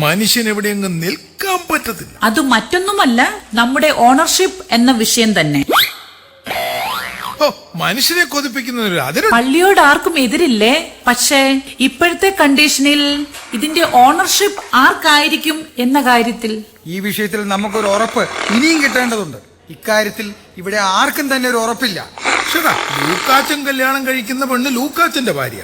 മനുഷ്യൻ എവിടെയെങ്കിലും നിൽക്കാൻ പറ്റത്തില്ല. അത് മറ്റൊന്നുമല്ല, നമ്മുടെ ഓണർഷിപ്പ് എന്ന വിഷയം തന്നെ. മനുഷ്യനെ കൊതിപ്പിക്കുന്ന അതിന് പള്ളിയോട് ആർക്കും എതിരില്ലേ? പക്ഷേ ഇപ്പോഴത്തെ കണ്ടീഷനിൽ ഇതിന്റെ ഓണർഷിപ്പ് ആർക്കായിരിക്കും എന്ന കാര്യത്തിൽ ഈ വിഷയത്തിൽ നമുക്കൊരു ഉറപ്പ് ഇനിയും കിട്ടേണ്ടതുണ്ട്. ഇക്കാര്യത്തിൽ ഇവിടെ ആർക്കും തന്നെ ഒരു ഉറപ്പില്ല. ലൂക്കാച്ചൻ കല്യാണം കഴിക്കുന്ന പെണ്ണ് ലൂക്കാച്ചന്റെ ഭാര്യ,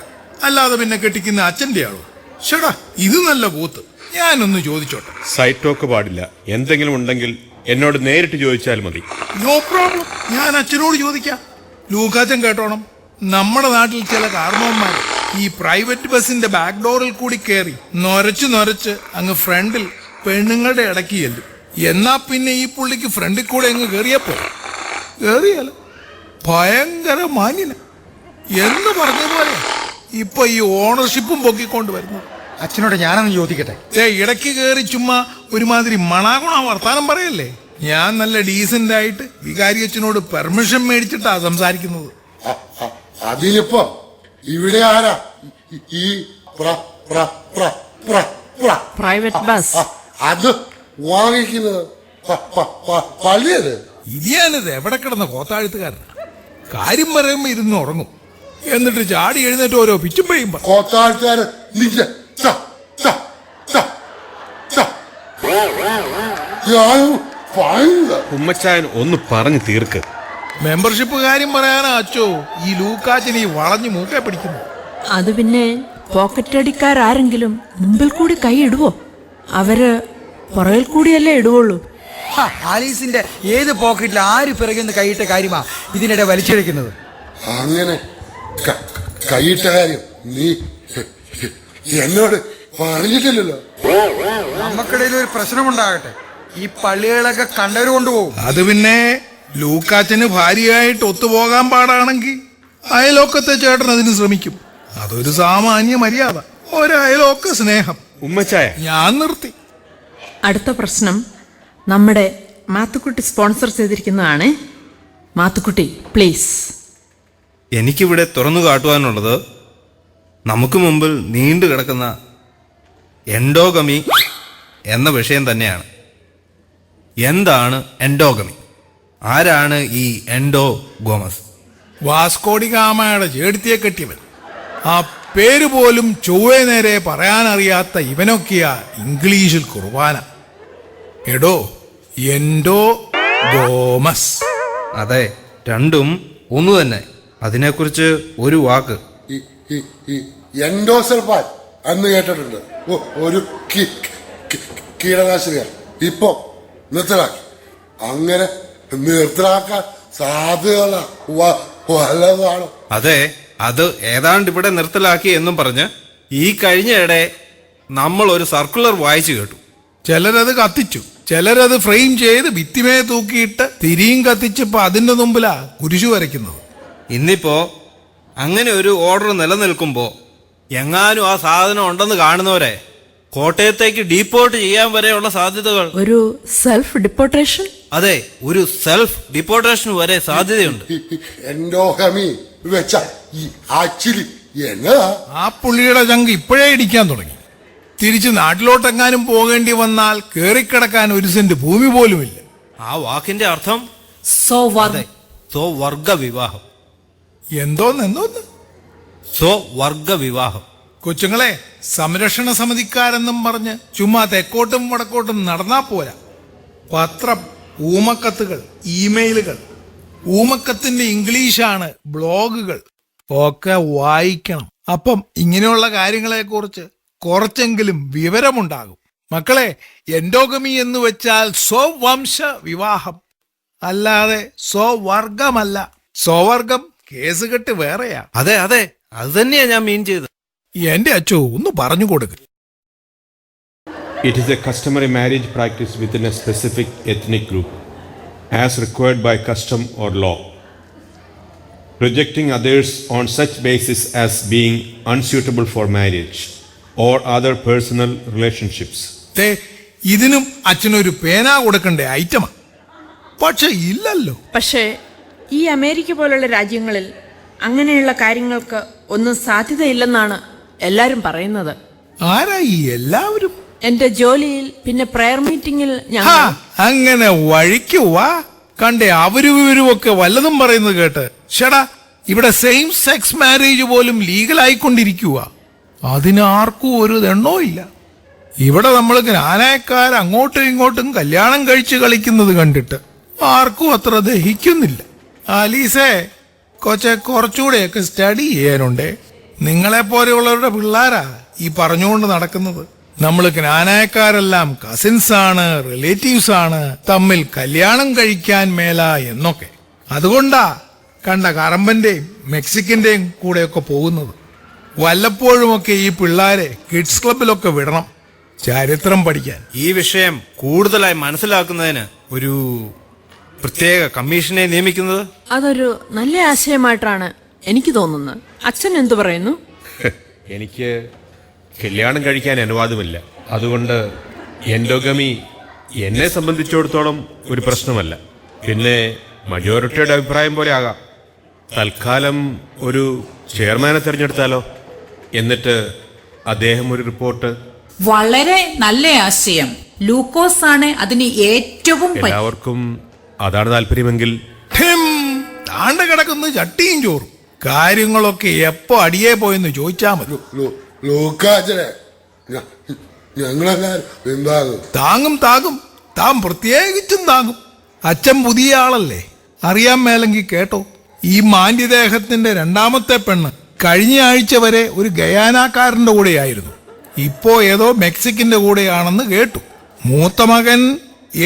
അല്ലാതെ പിന്നെ കെട്ടിക്കുന്ന അച്ഛന്റെ ആളോ? ഷടാ, ഇത് നല്ല കൂത്ത്. ഞാനൊന്ന് ചോദിച്ചോട്ടെ. സൈറ്റോക്ക് പാടില്ല. എന്തെങ്കിലും ഉണ്ടെങ്കിൽ എന്നോട് നേരിട്ട് ചോദിച്ചാൽ മതി. നോ പ്രോബ്ലം, ഞാൻ അച്ഛനോട് ചോദിക്കാം. ലൂക്കാച്ചൻ കേട്ടോണം, നമ്മുടെ നാട്ടിൽ ചില കാർന്നവന്മാർ ഈ പ്രൈവറ്റ് ബസിന്റെ ബാക്ക് ഡോറിൽ കൂടി കയറി നൊരച്ച് അങ്ങ് ഫ്രണ്ടിൽ പെണ്ണുങ്ങളുടെ ഇടയ്ക്ക് ചെല്ലും. എന്നാ പിന്നെ ഈ പുള്ളിക്ക് ഫ്രണ്ടിൽ കൂടെ അങ്ങ് കയറിയാലോ? ഭയങ്കര മാന്യന എന്ന് പറഞ്ഞതുപോലെ ഇപ്പൊ ഈ ഓണർഷിപ്പും പൊക്കിക്കൊണ്ട് വരുന്നത്. അച്ഛനോട് ഞാനൊന്ന് ചോദിക്കട്ടെ? ഇടയ്ക്ക് കയറി ചുമ്മാ ഒരുമാതിരി മണാകുണ വർത്താനം പറയല്ലേ. ഞാൻ നല്ല ഡീസന്റ് ആയിട്ട് വികാരി അച്ഛനോട് പെർമിഷൻ മേടിച്ചിട്ടാ സംസാരിക്കുന്നത്. അതിനിപ്പോ ഇവിടെ ആരാ ഈ പ്രൈവറ്റ് ബസ് അത് വാങ്ങിക്കുന്നത്? പള്ളിയത് ഇനിയാണിത് എവിടെ കിടന്ന കോത്താഴുത്തുകാരൻ. കാര്യം പറയുമ്പോ ഇരുന്ന് ഉറങ്ങും, എന്നിട്ട് ചാടി എഴുന്നേറ്റ് ഓരോ പിച്ചും പെയ്യും. കോത്താഴ്ചക്കാരൻ ഉമ്മച്ചായൻ ഒന്ന് പറഞ്ഞു തീർക്ക്. മെമ്പർഷിപ്പ് കാര്യം പറയാനാ അച്ചോ ഈ ലൂക്കാച്ചൻ ഈ വളഞ്ഞു മൂക്കെ പിടിക്കുന്നു. അത് പിന്നെ പോക്കറ്റടിക്കാരെങ്കിലും മുമ്പിൽ കൂടി കൈ ഇടുവോ? അവര് പുറകിൽ കൂടിയല്ലേ ഇടുവുള്ളൂ. ആലീസിന്റെ ഏത് പോക്കറ്റിൽ ആര് പിറകുന്ന കൈയിട്ട കാര്യമാ ഇതിനിടെ വലിച്ചെടുക്കുന്നത്? അങ്ങനെ കൈയിട്ട കാര്യം നീ എന്നോട് പറഞ്ഞിട്ടില്ലല്ലോ. നമുക്കിടയിൽ ഒരു പ്രശ്നമുണ്ടാകട്ടെ, ഈ പള്ളികളൊക്കെ കണ്ടവര് കൊണ്ടുപോകും. അത് പിന്നെ ലൂക്കാച്ചന് ഭാര്യയായിട്ട് ഒത്തുപോകാൻ പാടാണെങ്കിൽ അയലോക്കത്തെ ചേട്ടൻ അതിന് ശ്രമിക്കും. അതൊരു സാമാന്യ മര്യാദ, ഒരയലോക്ക സ്നേഹം. ഉമ്മച്ചായ ഞാൻ നിർത്തി. അടുത്ത പ്രശ്നം നമ്മുടെ മാത്തുക്കുട്ടി സ്പോൺസർ ചെയ്തിരിക്കുന്നതാണ്. മാത്തുക്കുട്ടി പ്ലീസ്. എനിക്കിവിടെ തുറന്നു കാട്ടുവാനുള്ളത് നമുക്ക് മുമ്പിൽ നീണ്ടു കിടക്കുന്ന എൻഡോഗമി എന്ന വിഷയം തന്നെയാണ്. എന്താണ് എൻഡോഗമി? ആരാണ് ഈ എൻഡോഗോമസ്? വാസ്കോഡി ഗാമയുടെ ചേടുത്തിയെ കെട്ടിയവൻ. ആ പേര് പോലും ചൊവ്വേ നേരെ പറയാനറിയാത്ത ഇവനൊക്കെയാ ഇംഗ്ലീഷിൽ കുർബാന. എടോ എൻഡോഗോമസ്. അതെ, രണ്ടും ഒന്നു തന്നെ. അതിനെക്കുറിച്ച് ഒരു വാക്ക്. എൻഡോസൾഫാൻ അന്ന് കേട്ടിട്ടുണ്ട്. ഒരു കീടനാശിനിയാണ്. ഇപ്പൊ നിർത്തലാക്കി. അങ്ങനെ നിർത്തലാക്കാൻ സാധ്യതയുള്ള വല്ലതാണ്. അതെ, അത് ഏതാണ്ട് ഇവിടെ നിർത്തലാക്കി എന്നും പറഞ്ഞ് ഈ കഴിഞ്ഞയിടെ നമ്മൾ ഒരു സർക്കുലർ വായിച്ചു കേട്ടു. ചിലരത് കത്തിച്ചു, ചിലരത് ഫ്രെയിം ചെയ്ത് ഭിത്തിമേ തൂക്കിയിട്ട് തിരിയും കത്തിച്ചപ്പോ അതിന്റെ മുമ്പിലാ കുരിശു വരയ്ക്കുന്നത്. ഇന്നിപ്പോ അങ്ങനെ ഒരു ഓർഡർ നിലനിൽക്കുമ്പോ എങ്ങാനും ആ സാധനം ഉണ്ടെന്ന് കാണുന്നവരെ കോട്ടയത്തേക്ക് ഡീപ്പോർട്ട് ചെയ്യാൻ വരെയുള്ള സാധ്യതകൾ. ഒരു സെൽഫ് ഡിപ്പോർട്ടേഷൻ? അതെ, ഒരു സെൽഫ് ഡിപ്പോർട്ടേഷൻ വരെ സാധ്യതയുണ്ട്. എൻഡോഗമി വെച്ച ആക്ച്വലി എന്നതാ? ആ പുള്ളിയുടെ ചങ്ക് ഇപ്പോഴേ ഇടിക്കാൻ തുടങ്ങി. തിരിച്ച് നാട്ടിലോട്ടെങ്ങാനും പോകേണ്ടി വന്നാൽ കേറിക്കിടക്കാൻ ഒരു സെന്റ് ഭൂമി പോലുമില്ല. ആ വാക്കിന്റെ അർത്ഥം സ്വവർഗ വിവാഹം. എന്തോന്ന് സ്വവർഗ വിവാഹം. കൊച്ചുങ്ങളെ, സംരക്ഷണ സമിതിക്കാരെന്നും പറഞ്ഞ് ചുമ്മാ തെക്കോട്ടും വടക്കോട്ടും നടന്നാ പോരാ. പത്രം, ഊമക്കത്തുകൾ, ഇമെയിലുകൾ, ഊമക്കത്തിന്റെ ഇംഗ്ലീഷാണ് ബ്ലോഗുകൾ ഒക്കെ വായിക്കണം. അപ്പം ഇങ്ങനെയുള്ള കാര്യങ്ങളെ കുറിച്ച് കുറച്ചെങ്കിലും വിവരമുണ്ടാകും. മക്കളെ, എൻഡോഗമി എന്ന് വെച്ചാൽ സ്വവംശ വിവാഹം, അല്ലാതെ സ്വവർഗമല്ല. സ്വവർഗം കേസ് കെട്ട് വേറെയാ. അതെ അതെ, അത് തന്നെയാ ഞാൻ മീൻ ചെയ്തത്. എന്റെ അച്ഛോ ഒന്ന് പറഞ്ഞു കൊടുക്ക. It is a customary marriage practice within a specific ethnic group, as required by custom or law. Rejecting others on such basis as being unsuitable for marriage or other personal relationships. ഇതിനും അച്ഛനൊരു പേന കൊടുക്കണ്ടേ ഐറ്റമാ. പക്ഷെ ഇല്ലല്ലോ. പക്ഷേ ഈ America പോലുള്ള രാജ്യങ്ങളിൽ അങ്ങനെയുള്ള കാര്യങ്ങൾക്ക് ഒന്നും സാധ്യതയില്ലെന്നാണ് എല്ലാരും പറയുന്നത്. ആരാ ഈ എല്ലാവരും? എന്റെ ജോലിയിൽ, പിന്നെ പ്രയർ മീറ്റിംഗിൽ ഞാൻ. അങ്ങനെ വഴിക്ക് വാ. കണ്ടേ അവരും ഇവരും ഒക്കെ വല്ലതും പറയുന്നത് കേട്ട്. ഷടാ, ഇവിടെ സെയിം സെക്സ് മാരേജ് പോലും ലീഗലായിക്കൊണ്ടിരിക്കുക. അതിനാർക്കും ഒരു ദണ്ണോ ഇല്ല. ഇവിടെ നമ്മൾ ജ്ഞാനായക്കാർ അങ്ങോട്ടും ഇങ്ങോട്ടും കല്യാണം കഴിച്ച് കളിക്കുന്നത് കണ്ടിട്ട് ആർക്കും അത്ര ദഹിക്കുന്നില്ല. ആലീസേ, കുറച്ചുകൂടെയൊക്കെ സ്റ്റഡി ചെയ്യാനുണ്ടേ. നിങ്ങളെപ്പോലെയുള്ളവരുടെ പിള്ളേരാ ഈ പറഞ്ഞുകൊണ്ട് നടക്കുന്നത്. നമ്മൾ ജ്ഞാനായക്കാരെല്ലാം കസിൻസ് ആണ്, റിലേറ്റീവ്സ് ആണ്, തമ്മിൽ കല്യാണം കഴിക്കാൻ മേല എന്നൊക്കെ. അതുകൊണ്ടാ കണ്ട കറമ്പന്റെയും മെക്സിക്കന്റെയും കൂടെയൊക്കെ പോകുന്നത്. വല്ലപ്പോഴുമൊക്കെ ഈ പിള്ളേരെ കിഡ്സ് ക്ലബിലൊക്കെ വിടണം, ചരിത്രം പഠിക്കാൻ. ഈ വിഷയം കൂടുതലായി മനസ്സിലാക്കുന്നതിന് ഒരു പ്രത്യേക കമ്മീഷനെ നിയമിക്കുന്നത്? അതൊരു നല്ല ആശയമായിട്ടാണ് എനിക്ക് തോന്നുന്നത്. അച്ഛൻ എന്തു പറയുന്നു? എനിക്ക് കല്യാണം കഴിക്കാൻ അനുവാദമില്ല. അതുകൊണ്ട് എൻഡോഗമി എന്നെ സംബന്ധിച്ചിടത്തോളം ഒരു പ്രശ്നമല്ല. പിന്നെ മജോറിറ്റിയുടെ അഭിപ്രായം പോലെ ആകാം. തൽക്കാലം ഒരു ചെയർമാനെ തിരഞ്ഞെടുത്താലോ? എന്നിട്ട് അദ്ദേഹം ഒരു റിപ്പോർട്ട്. വളരെ നല്ല ആശയം. ലൂക്കോസ് ആണ് അതിന് ഏറ്റവും എല്ലാവർക്കും അതാണ് താല്പര്യമെങ്കിൽ. താണ്ട കിടക്കുന്ന ചട്ടിയും ചോറും കാര്യങ്ങളൊക്കെ എപ്പോ അടിയേ പോയെന്ന് ചോദിച്ചാ മതി. ലൂക്കാച്ചനെ ഞങ്ങളെല്ലാരും എന്താകും? താങ്ങും താൻ പ്രത്യേകിച്ചും താങ്ങും. അച്ഛൻ പുതിയ ആളല്ലേ, അറിയാൻ മേലെങ്കിൽ കേട്ടോ. ഈ മാന്യദേഹത്തിന്റെ രണ്ടാമത്തെ പെണ്ണ് കഴിഞ്ഞ ആഴ്ച വരെ ഒരു ഗയാനാക്കാരന്റെ കൂടെയായിരുന്നു. ഇപ്പോ ഏതോ മെക്സിക്കിന്റെ കൂടെയാണെന്ന് കേട്ടു. മൂത്ത മകൻ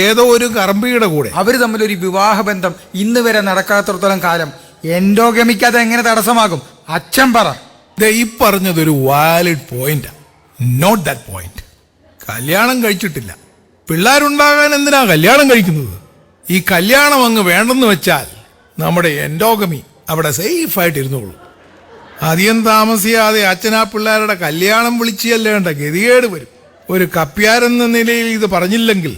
ഏതോ ഒരു കറമ്പിയുടെ കൂടെ. അവര് തമ്മിലൊരു വിവാഹബന്ധം ഇന്ന് വരെ നടക്കാത്തടത്തോളം കാലം എൻഡോഗമിക്ക് എങ്ങനെ തടസ്സമാകും? അച്ഛൻ പറ. ഈ പറഞ്ഞതൊരു വാലിഡ് പോയിന്റാ. Note that point. കല്യാണം കഴിച്ചിട്ടില്ല, പിള്ളേരുണ്ടാകാൻ എന്തിനാ കല്യാണം കഴിക്കുന്നത്? ഈ കല്യാണം അങ്ങ് വേണ്ടെന്ന് വെച്ചാൽ നമ്മുടെ എൻഡോഗമി അവിടെ സേഫായിട്ട് ഇരുന്നോളൂ. അധികം താമസിയാതെ അച്ഛനാ പിള്ളേരുടെ കല്യാണം വിളിച്ചു ചെല്ലേണ്ട ഗതികേട് വരും. ഒരു കപ്പ്യാരെന്ന നിലയിൽ ഇത് പറഞ്ഞില്ലെങ്കിൽ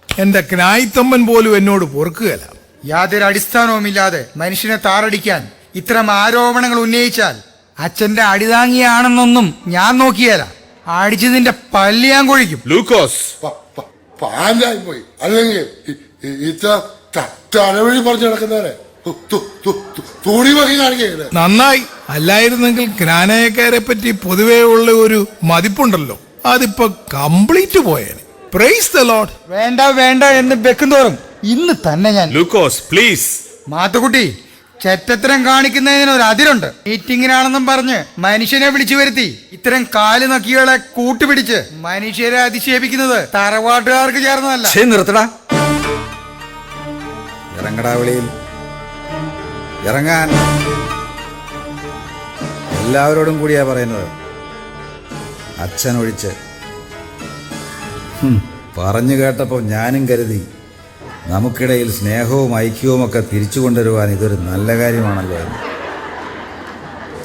എന്റെ ക്നായിത്തമ്മൻ പോലും എന്നോട് പൊറുക്കുകയല്ല. യാതൊരു അടിസ്ഥാനവുമില്ലാതെ മനുഷ്യനെ താറടിക്കാൻ ഇത്തരം ആരോപണങ്ങൾ ഉന്നയിച്ചാൽ അച്ഛന്റെ അടിതാങ്ങിയാണെന്നൊന്നും ഞാൻ നോക്കിയാല. അടിച്ചതിന്റെ പല്ല് ഞാൻ കൊഴിക്കും. ലൂക്കോസ് പാലായി പോയി. അല്ലെങ്കിൽ ഇത്ര തലവഴി പറഞ്ഞു നടക്കുന്നവരെ തുണി വകി കാണിക്കരുത്. നന്നായി. അല്ലായിരുന്നെങ്കിൽ ഗ്രാനയക്കാരെ പറ്റി പൊതുവേ ഉള്ള ഒരു മതിപ്പുണ്ടല്ലോ, അതിപ്പോ കംപ്ലീറ്റ് പോയേനെ. Praise the Lord. വേണ്ട എന്ന് വെക്കുന്തോറും ഇന്ന് തന്നെ ഞാൻ. ലൂക്കോസ് പ്ലീസ്. മാത്തുക്കുട്ടി, ചെറ്റത്തരം കാണിക്കുന്നതിന് ഒരു അതിരുണ്ട്. മീറ്റിങ്ങിനാണെന്നും പറഞ്ഞ് മനുഷ്യനെ വിളിച്ചു വരുത്തി ഇത്തരം കാല് നക്കികളെ കൂട്ടുപിടിച്ച് മനുഷ്യരെ അധിക്ഷേപിക്കുന്നത് തറവാട്ടുകാർക്ക് ചേർന്നതല്ല. നിർത്തടാ. ഇറങ്ങടാ വെളിയിൽ. ഇറങ്ങാൻ. എല്ലാവരോടും കൂടിയാ പറയുന്നത്, അച്ഛനൊഴിച്ച്. പറഞ്ഞു കേട്ടപ്പോൾ ഞാനും കരുതി നമുക്കിടയിൽ സ്നേഹവും ഐക്യവും ഒക്കെ തിരിച്ചു കൊണ്ടുവരുവാൻ ഇതൊരു നല്ല കാര്യമാണല്ലോ എന്ന്.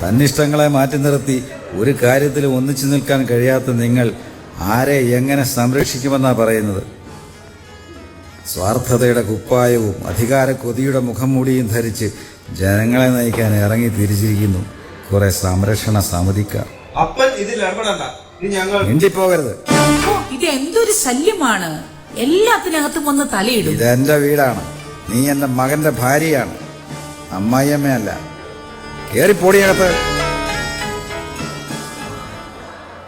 തന്നിഷ്ടങ്ങളെ മാറ്റി നിർത്തി ഒരു കാര്യത്തിൽ ഒന്നിച്ചു നിൽക്കാൻ കഴിയാത്ത നിങ്ങൾ ആരെ എങ്ങനെ സംരക്ഷിക്കുമെന്നാ പറയുന്നത്? സ്വാർത്ഥതയുടെ കുപ്പായവും അധികാര കൊതിയുടെ മുഖം മൂടിയും ധരിച്ച് ജനങ്ങളെ നയിക്കാൻ ഇറങ്ങി തിരിച്ചിരിക്കുന്നു കുറെ സംരക്ഷണ സമിതിക്കാർ. മിണ്ടിപ്പോകരുത്. ഇത് എന്തൊരു ശല്യമാണ്. എല്ലാത്തിനകത്തും ഒന്ന് തലയിടും. ഇതെന്റെ വീടാണ്. നീ എന്റെ മകന്റെ ഭാര്യയാണ്, അമ്മായിയമ്മയല്ല. കേറിപ്പോടിയകത്ത്.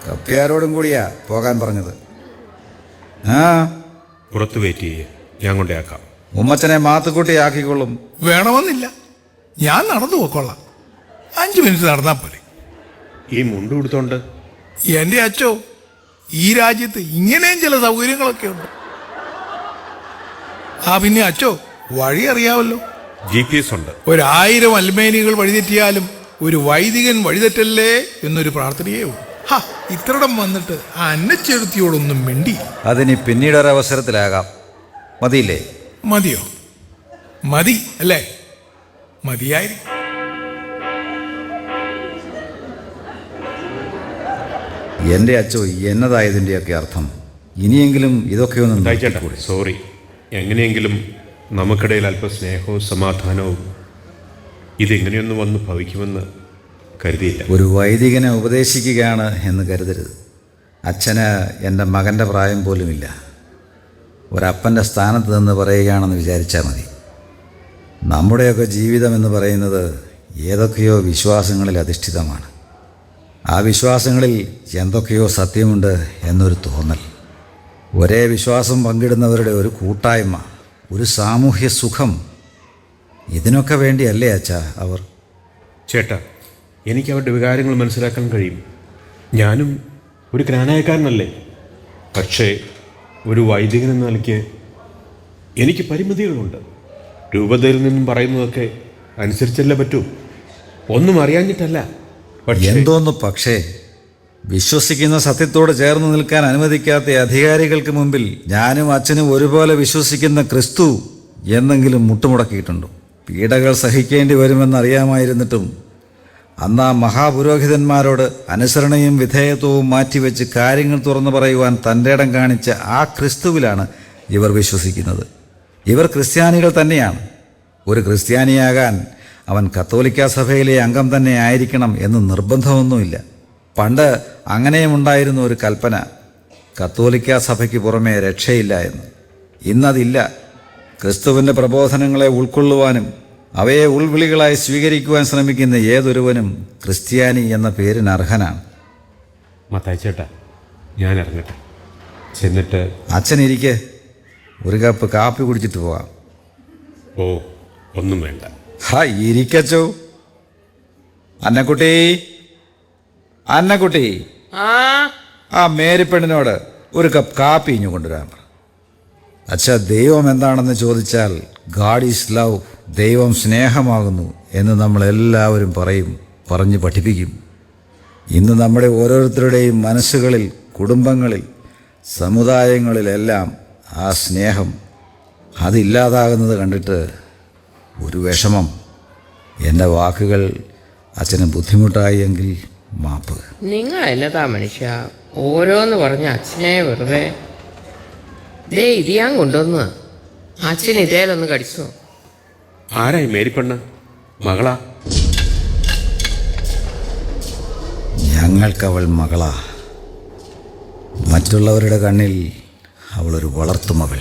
കപ്പ്യാരോടും കൂടിയാ പോകാൻ പറഞ്ഞത്. പുറത്തു വെയിറ്റ് ചെയ്യേ, ഞാൻ കൊണ്ടേക്കാം. ഉമ്മച്ചനെ മാത്തുക്കുട്ടി ആക്കിക്കൊള്ളും. വേണമെന്നില്ല, ഞാൻ നടന്നു പോയിക്കൊള്ളാം. 5 മിനിറ്റ് നടന്നാ പോലെ. ഈ മുണ്ട് കൊടുത്തോണ്ട് എന്റെ അച്ചോ, ഈ രാജ്യത്ത് ഇങ്ങനെയും ചില സൗകര്യങ്ങളൊക്കെ ഉണ്ട്. പിന്നെ അച്ചോ, വഴി അറിയാവല്ലോ. GPS ഉണ്ട്. 1000 അൽമേനികൾ വഴിതെറ്റിയാലും ഒരു വൈദികൻ വഴിതെറ്റല്ലേ എന്നൊരു പ്രാർത്ഥനയേ ഉള്ളൂ. ഇത്രടം വന്നിട്ട് ആ അന്നച്ചെടുത്തിയോടൊന്നും മിണ്ടി. അതിന് പിന്നീടൊരവസരത്തിലാകാം. മതിയില്ലേ? മതിയോ? മതി അല്ലേ? മതിയായിരിക്കും. എന്റെ അച്ചോ, എന്നതായതിൻ്റെയൊക്കെ അർത്ഥം? ഇനിയെങ്കിലും ഇതൊക്കെ ഒന്ന് സോറി. എങ്ങനെയെങ്കിലും നമുക്കിടയിൽ അല്പ സ്നേഹവും സമാധാനവും ഇതെങ്ങനെയൊന്നും വന്ന് ഭവിക്കുമെന്ന് കരുതിയില്ല. ഒരു വൈദികനെ ഉപദേശിക്കുകയാണ് എന്ന് കരുതരുത്. അച്ഛന് എൻ്റെ മകൻ്റെ പ്രായം പോലുമില്ല. ഒരപ്പൻ്റെ സ്ഥാനത്ത് നിന്ന് പറയുകയാണെന്ന് വിചാരിച്ചാൽ മതി. നമ്മുടെയൊക്കെ ജീവിതം എന്ന് പറയുന്നത് ഏതൊക്കെയോ വിശ്വാസങ്ങളിൽ അധിഷ്ഠിതമാണ്. ആ വിശ്വാസങ്ങളിൽ എന്തൊക്കെയോ സത്യമുണ്ട് എന്നൊരു തോന്നൽ. ഒരേ വിശ്വാസം പങ്കിടുന്നവരുടെ ഒരു കൂട്ടായ്മ, ഒരു സാമൂഹ്യ സുഖം. ഇതിനൊക്കെ വേണ്ടിയല്ലേ അച്ഛാ അവർ? ചേട്ടാ, എനിക്ക് അവരുടെ വികാരങ്ങൾ മനസ്സിലാക്കാൻ കഴിയും. ഞാനും ഒരു ഗ്രാനായക്കാരനല്ലേ. പക്ഷേ ഒരു വൈദികൻ എന്ന നിലയ്ക്ക് എനിക്ക് പരിമിതികളുണ്ട്. രൂപതയിൽ നിന്നും പറയുന്നതൊക്കെ അനുസരിച്ചല്ലേ പറ്റൂ. ഒന്നും അറിയാഞ്ഞിട്ടല്ല. എന്തോന്നു പക്ഷേ, വിശ്വസിക്കുന്ന സത്യത്തോട് ചേർന്ന് നിൽക്കാൻ അനുവദിക്കാത്ത അധികാരികൾക്ക് മുമ്പിൽ ഞാനും അച്ഛനും ഒരുപോലെ വിശ്വസിക്കുന്ന ക്രിസ്തു എന്നെങ്കിലും മുട്ടുമുടക്കിയിട്ടുണ്ടോ? പീഡകൾ സഹിക്കേണ്ടി വരുമെന്നറിയാമായിരുന്നിട്ടും അന്ന് ആ മഹാപുരോഹിതന്മാരോട് അനുസരണയും വിധേയത്വവും മാറ്റിവെച്ച് കാര്യങ്ങൾ തുറന്നു പറയുവാൻ തൻ്റെ ഇടം കാണിച്ച ആ ക്രിസ്തുവിലാണ് ഇവർ വിശ്വസിക്കുന്നത്. ഇവർ ക്രിസ്ത്യാനികൾ തന്നെയാണ്. ഒരു ക്രിസ്ത്യാനിയാകാൻ അവൻ കത്തോലിക്ക സഭയിലെ അംഗം തന്നെ ആയിരിക്കണം എന്ന് നിർബന്ധമൊന്നുമില്ല. പണ്ട് അങ്ങനെയും ഉണ്ടായിരുന്ന ഒരു കൽപ്പന, കത്തോലിക്ക സഭയ്ക്ക് പുറമേ രക്ഷയില്ല എന്ന്. ഇന്നതില്ല. ക്രിസ്തുവിൻ്റെ പ്രബോധനങ്ങളെ ഉൾക്കൊള്ളുവാനും അവയെ ഉൾവിളികളായി സ്വീകരിക്കുവാൻ ശ്രമിക്കുന്ന ഏതൊരുവനും ക്രിസ്ത്യാനി എന്ന പേരിന് അർഹനാണ്. മത്തായിച്ചേട്ടാ, ഞാൻ ഇറങ്ങട്ടെ. ചെന്നിട്ട് അച്ഛനിരിക്കെ, ഒരു കപ്പ് കാപ്പി കുടിച്ചിട്ട് പോകാം. ഓ, ഒന്നും വേണ്ട. ഇരിക്കച്ചോ. അന്നക്കുട്ടി, അന്നക്കുട്ടി, ആ മേരിപ്പെണ്ണിനോട് ഒരു കപ്പ് കാപ്പി ഇഞ്ഞു കൊണ്ടുവരാൻ പറ. അച്ഛാ, ദൈവം എന്താണെന്ന് ചോദിച്ചാൽ ഗാഡ് ഈസ് ലവ്, ദൈവം സ്നേഹമാകുന്നു എന്ന് നമ്മളെല്ലാവരും പറഞ്ഞു പഠിപ്പിക്കും. ഇന്ന് നമ്മുടെ ഓരോരുത്തരുടെയും മനസ്സുകളിൽ, കുടുംബങ്ങളിൽ, സമുദായങ്ങളിലെല്ലാം ആ സ്നേഹം അതില്ലാതാകുന്നത് കണ്ടിട്ട് ഒരു വിഷമം. എൻ്റെ വാക്കുകൾ അച്ഛന് ബുദ്ധിമുട്ടായി എങ്കിൽ മാപ്പ്. നിങ്ങൾ എന്നതാ മനുഷ്യ ഓരോന്ന് പറഞ്ഞ അച്ഛനെ വെറുതെ. ഇത് ഞാൻ കൊണ്ടുവന്നു. അച്ഛൻ ഇതേലൊന്ന് കടിച്ചു. ആരായി മേരിപ്പെണ്ണ്? മകളാ? ഞങ്ങൾക്കവൾ മകളാ. മറ്റുള്ളവരുടെ കണ്ണിൽ അവളൊരു വളർത്തുമകൾ.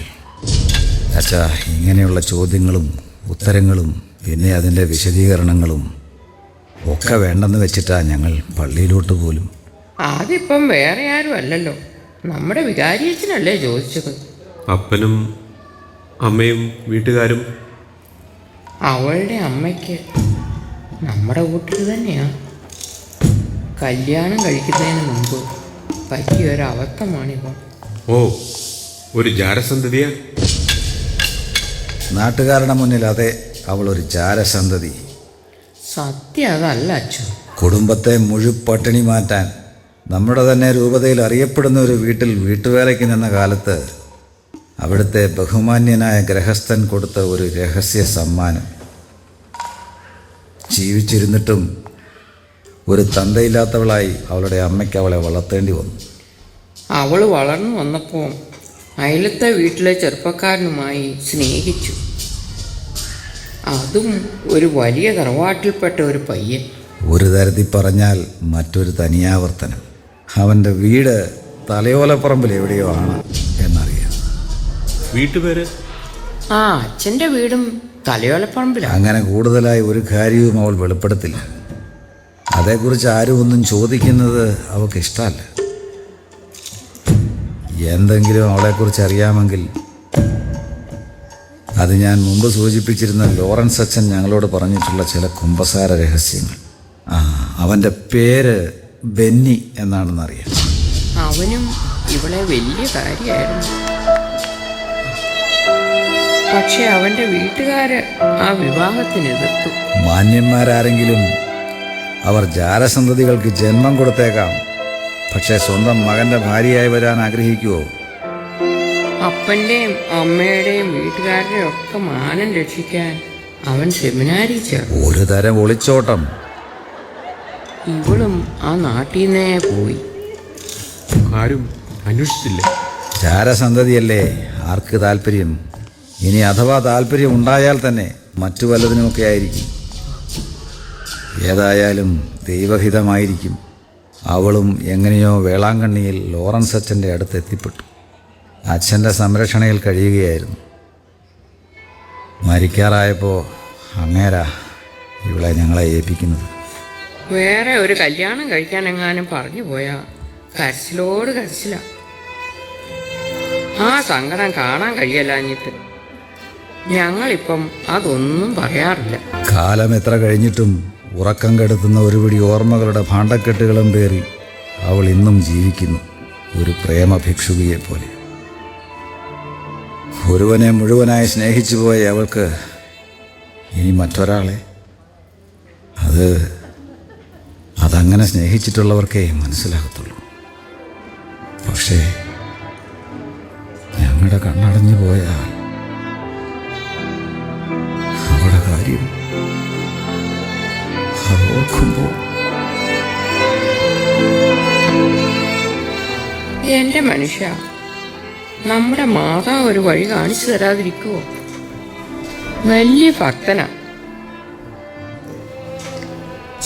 അച്ഛാ, ഇങ്ങനെയുള്ള ചോദ്യങ്ങളും ഉത്തരങ്ങളും പിന്നെ അതിൻ്റെ വിശദീകരണങ്ങളും ഒക്കെ വേണ്ടെന്ന് വെച്ചിട്ടാ ഞങ്ങൾ പള്ളിയിലോട്ട് പോലും. അതിപ്പം വേറെ ആരും അല്ലല്ലോ, നമ്മുടെ വികാരിയച്ഛനല്ലേ ചോദിച്ചത്. അപ്പനും അമ്മയും വീട്ടുകാരും? അവളുടെ അമ്മയ്ക്ക് നമ്മുടെ വീട്ടിൽ തന്നെയാ. കല്യാണം കഴിക്കുന്നതിന് മുമ്പ് പറ്റിയൊരബദ്ധമാണിപ്പം. ഓ, ഒരു ജാരസന്തതിയാ? നാട്ടുകാരുടെ മുന്നിൽ അതെ, അവളൊരു ജാരസന്തതി. സത്യം അതല്ല അച്ഛൻ. കുടുംബത്തെ മുഴുപട്ടിണി മാറ്റാൻ നമ്മുടെ തന്നെ രൂപതയിൽ അറിയപ്പെടുന്ന ഒരു വീട്ടിൽ വീട്ടുവേലയ്ക്ക് നിന്ന കാലത്ത് അവിടുത്തെ ബഹുമാന്യനായ ഗൃഹസ്ഥൻ കൊടുത്ത ഒരു രഹസ്യ സമ്മാനം. ജീവിച്ചിരുന്നിട്ടും ഒരു തന്തയില്ലാത്തവളായി അവളുടെ അമ്മയ്ക്ക് അവളെ വളർത്തേണ്ടി വന്നു. അവൾ വളർന്നു വന്നപ്പോൾ അയലത്തെ വീട്ടിലെ ചെറുപ്പക്കാരനുമായി സ്നേഹിച്ചു. അതും ഒരു വലിയ തറവാട്ടിൽപ്പെട്ട ഒരു പയ്യൻ. ഒരു തരത്തിൽ പറഞ്ഞാൽ മറ്റൊരു തനിയാവർത്തനം. അവൻ്റെ വീട് തലയോലപ്പറമ്പിൽ എവിടെയോ ആണ് എന്നറിയാം. വീട്ടുപേര്? അച്ഛൻ്റെ വീടും തലയോലപ്പറമ്പിലാണ്. അങ്ങനെ കൂടുതലായി ഒരു കാര്യവും അവൾ വെളിപ്പെടുത്തില്ല. അതേക്കുറിച്ച് ആരും ഒന്നും ചോദിക്കുന്നത് അവൾക്ക് ഇഷ്ടമല്ല. എന്തെങ്കിലും അവളെക്കുറിച്ച് അറിയാമെങ്കിൽ അത് ഞാൻ മുമ്പ് സൂചിപ്പിച്ചിരുന്ന ലോറൻസ് അച്ഛൻ ഞങ്ങളോട് പറഞ്ഞിട്ടുള്ള ചില കുമ്പസാര രഹസ്യങ്ങൾ. അവൻ്റെ പേര് ബെന്നി എന്നാണെന്നറിയാം. അവനും ഇവളെ വലിയ കാര്യമായിരുന്നു. പക്ഷെ അവൻ്റെ വീട്ടുകാര് ആ വിവാഹത്തിന് എതിർത്തു. മാന്യന്മാരാരെങ്കിലും അവർ ജാരസന്തതികൾക്ക് ജന്മം കൊടുത്തേക്കാം, പക്ഷേ സ്വന്തം മകൻ്റെ ഭാര്യയായി വരാൻ ആഗ്രഹിക്കുമോ? അപ്പൻ്റെയും അമ്മയുടെയും വീട്ടുകാരുടെയും ഒക്കെ മാനം രക്ഷിക്കാൻ അവൻ സെമിനാരി ചേർന്നു. ഒരു തരം ഒളിച്ചോട്ടം. ഇവളും ആ നാട്ടിൽ നിന്നേ പോയി. ആരും അന്വേഷിച്ചില്ലേ? ജാരസന്തതിയല്ലേ, ആർക്ക് താല്പര്യം? ഇനി അഥവാ താല്പര്യം ഉണ്ടായാൽ തന്നെ മറ്റു വല്ലതിനുമൊക്കെ ആയിരിക്കും. ഏതായാലും ദൈവഹിതമായിരിക്കും. അവളും എങ്ങനെയോ വേളാങ്കണ്ണിയിൽ ലോറൻസ് അച്ഛൻ്റെ അടുത്ത് എത്തിപ്പെട്ടു. അച്ഛൻ്റെ സംരക്ഷണയിൽ കഴിയുകയായിരുന്നു. മരിക്കാറായപ്പോൾ അങ്ങേരാ ഇവളെ ഞങ്ങളെ ഏൽപ്പിക്കുന്നത്. വേറെ ഒരു കല്യാണം കഴിക്കാനെങ്ങാനും പറഞ്ഞു പോയാ കരച്ചിലോട് കരച്ചില. ആ സങ്കടം കാണാൻ കഴിയല്ലാഞ്ഞിട്ട് ഞങ്ങളിപ്പം അതൊന്നും പറയാറില്ല. കാലം എത്ര കഴിഞ്ഞിട്ടും ഉറക്കം കെടുത്തുന്ന ഒരുപിടി ഓർമ്മകളുടെ ഭാണ്ഡക്കെട്ടുകളും പേറി അവൾ ഇന്നും ജീവിക്കുന്നു, ഒരു പ്രേമഭിക്ഷുകിയെ പോലെ. ഒരുവനെ മുഴുവനായി സ്നേഹിച്ചു പോയ അവൾക്ക് ഇനി മറ്റൊരാളെ, അതങ്ങനെ സ്നേഹിച്ചിട്ടുള്ളവർക്കേ മനസ്സിലാകത്തുള്ളൂ. പക്ഷേ ഞങ്ങളുടെ കണ്ണടഞ്ഞു പോയാൽ അവളുടെ കാര്യം ഓർക്കുമ്പോൾ എന്റെ മനുഷ്യ, നമ്മുടെ മാതാവ് ഒരു വഴി കാണിച്ചു തരാതിരിക്കുവോ? വലിയ ഭക്തനാ.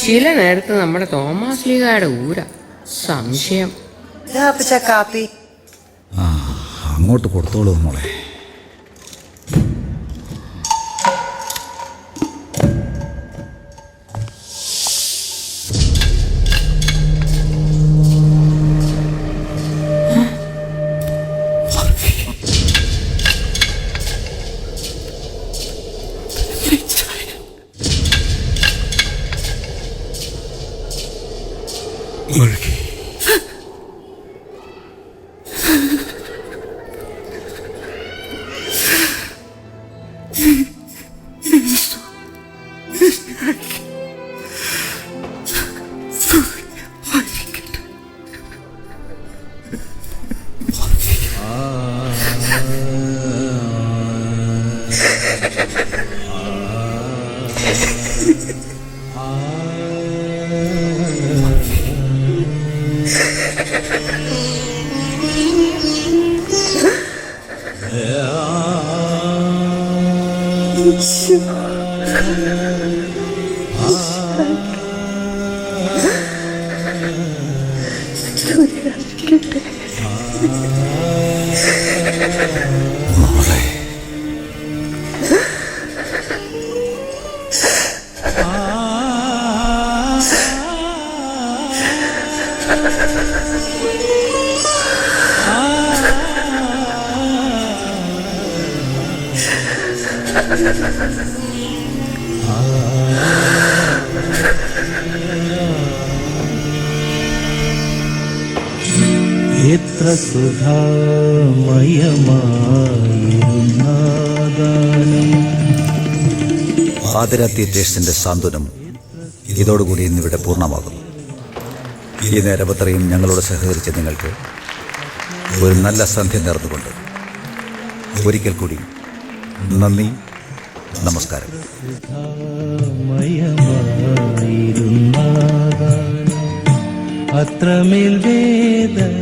ചില നേരത്ത് നമ്മുടെ തോമാസ് ലീഗയുടെ ഊര സംശയം. ഇതാ അപ്പച്ച കാപ്പി. അങ്ങോട്ട് കൊടുത്തോളൂ മോളെ. എത്ര സുധാമയമായിരുന്ന ഗാനം. ആതിര തിയേറ്റേഴ്സിന്റെ സാന്ത്വനം ഇതോടുകൂടി ഇന്നിവിടെ പൂർണ്ണമാകുന്നു. ഈ നേരമത്രയും ഞങ്ങളോട് സഹകരിച്ച നിങ്ങൾക്ക് ഒരു നല്ല സന്ധ്യ നേർന്നുകൊണ്ട് ഒരിക്കൽ കൂടി നന്ദി, നമസ്കാരം. അത്രമേൽ വേദനയേകിയ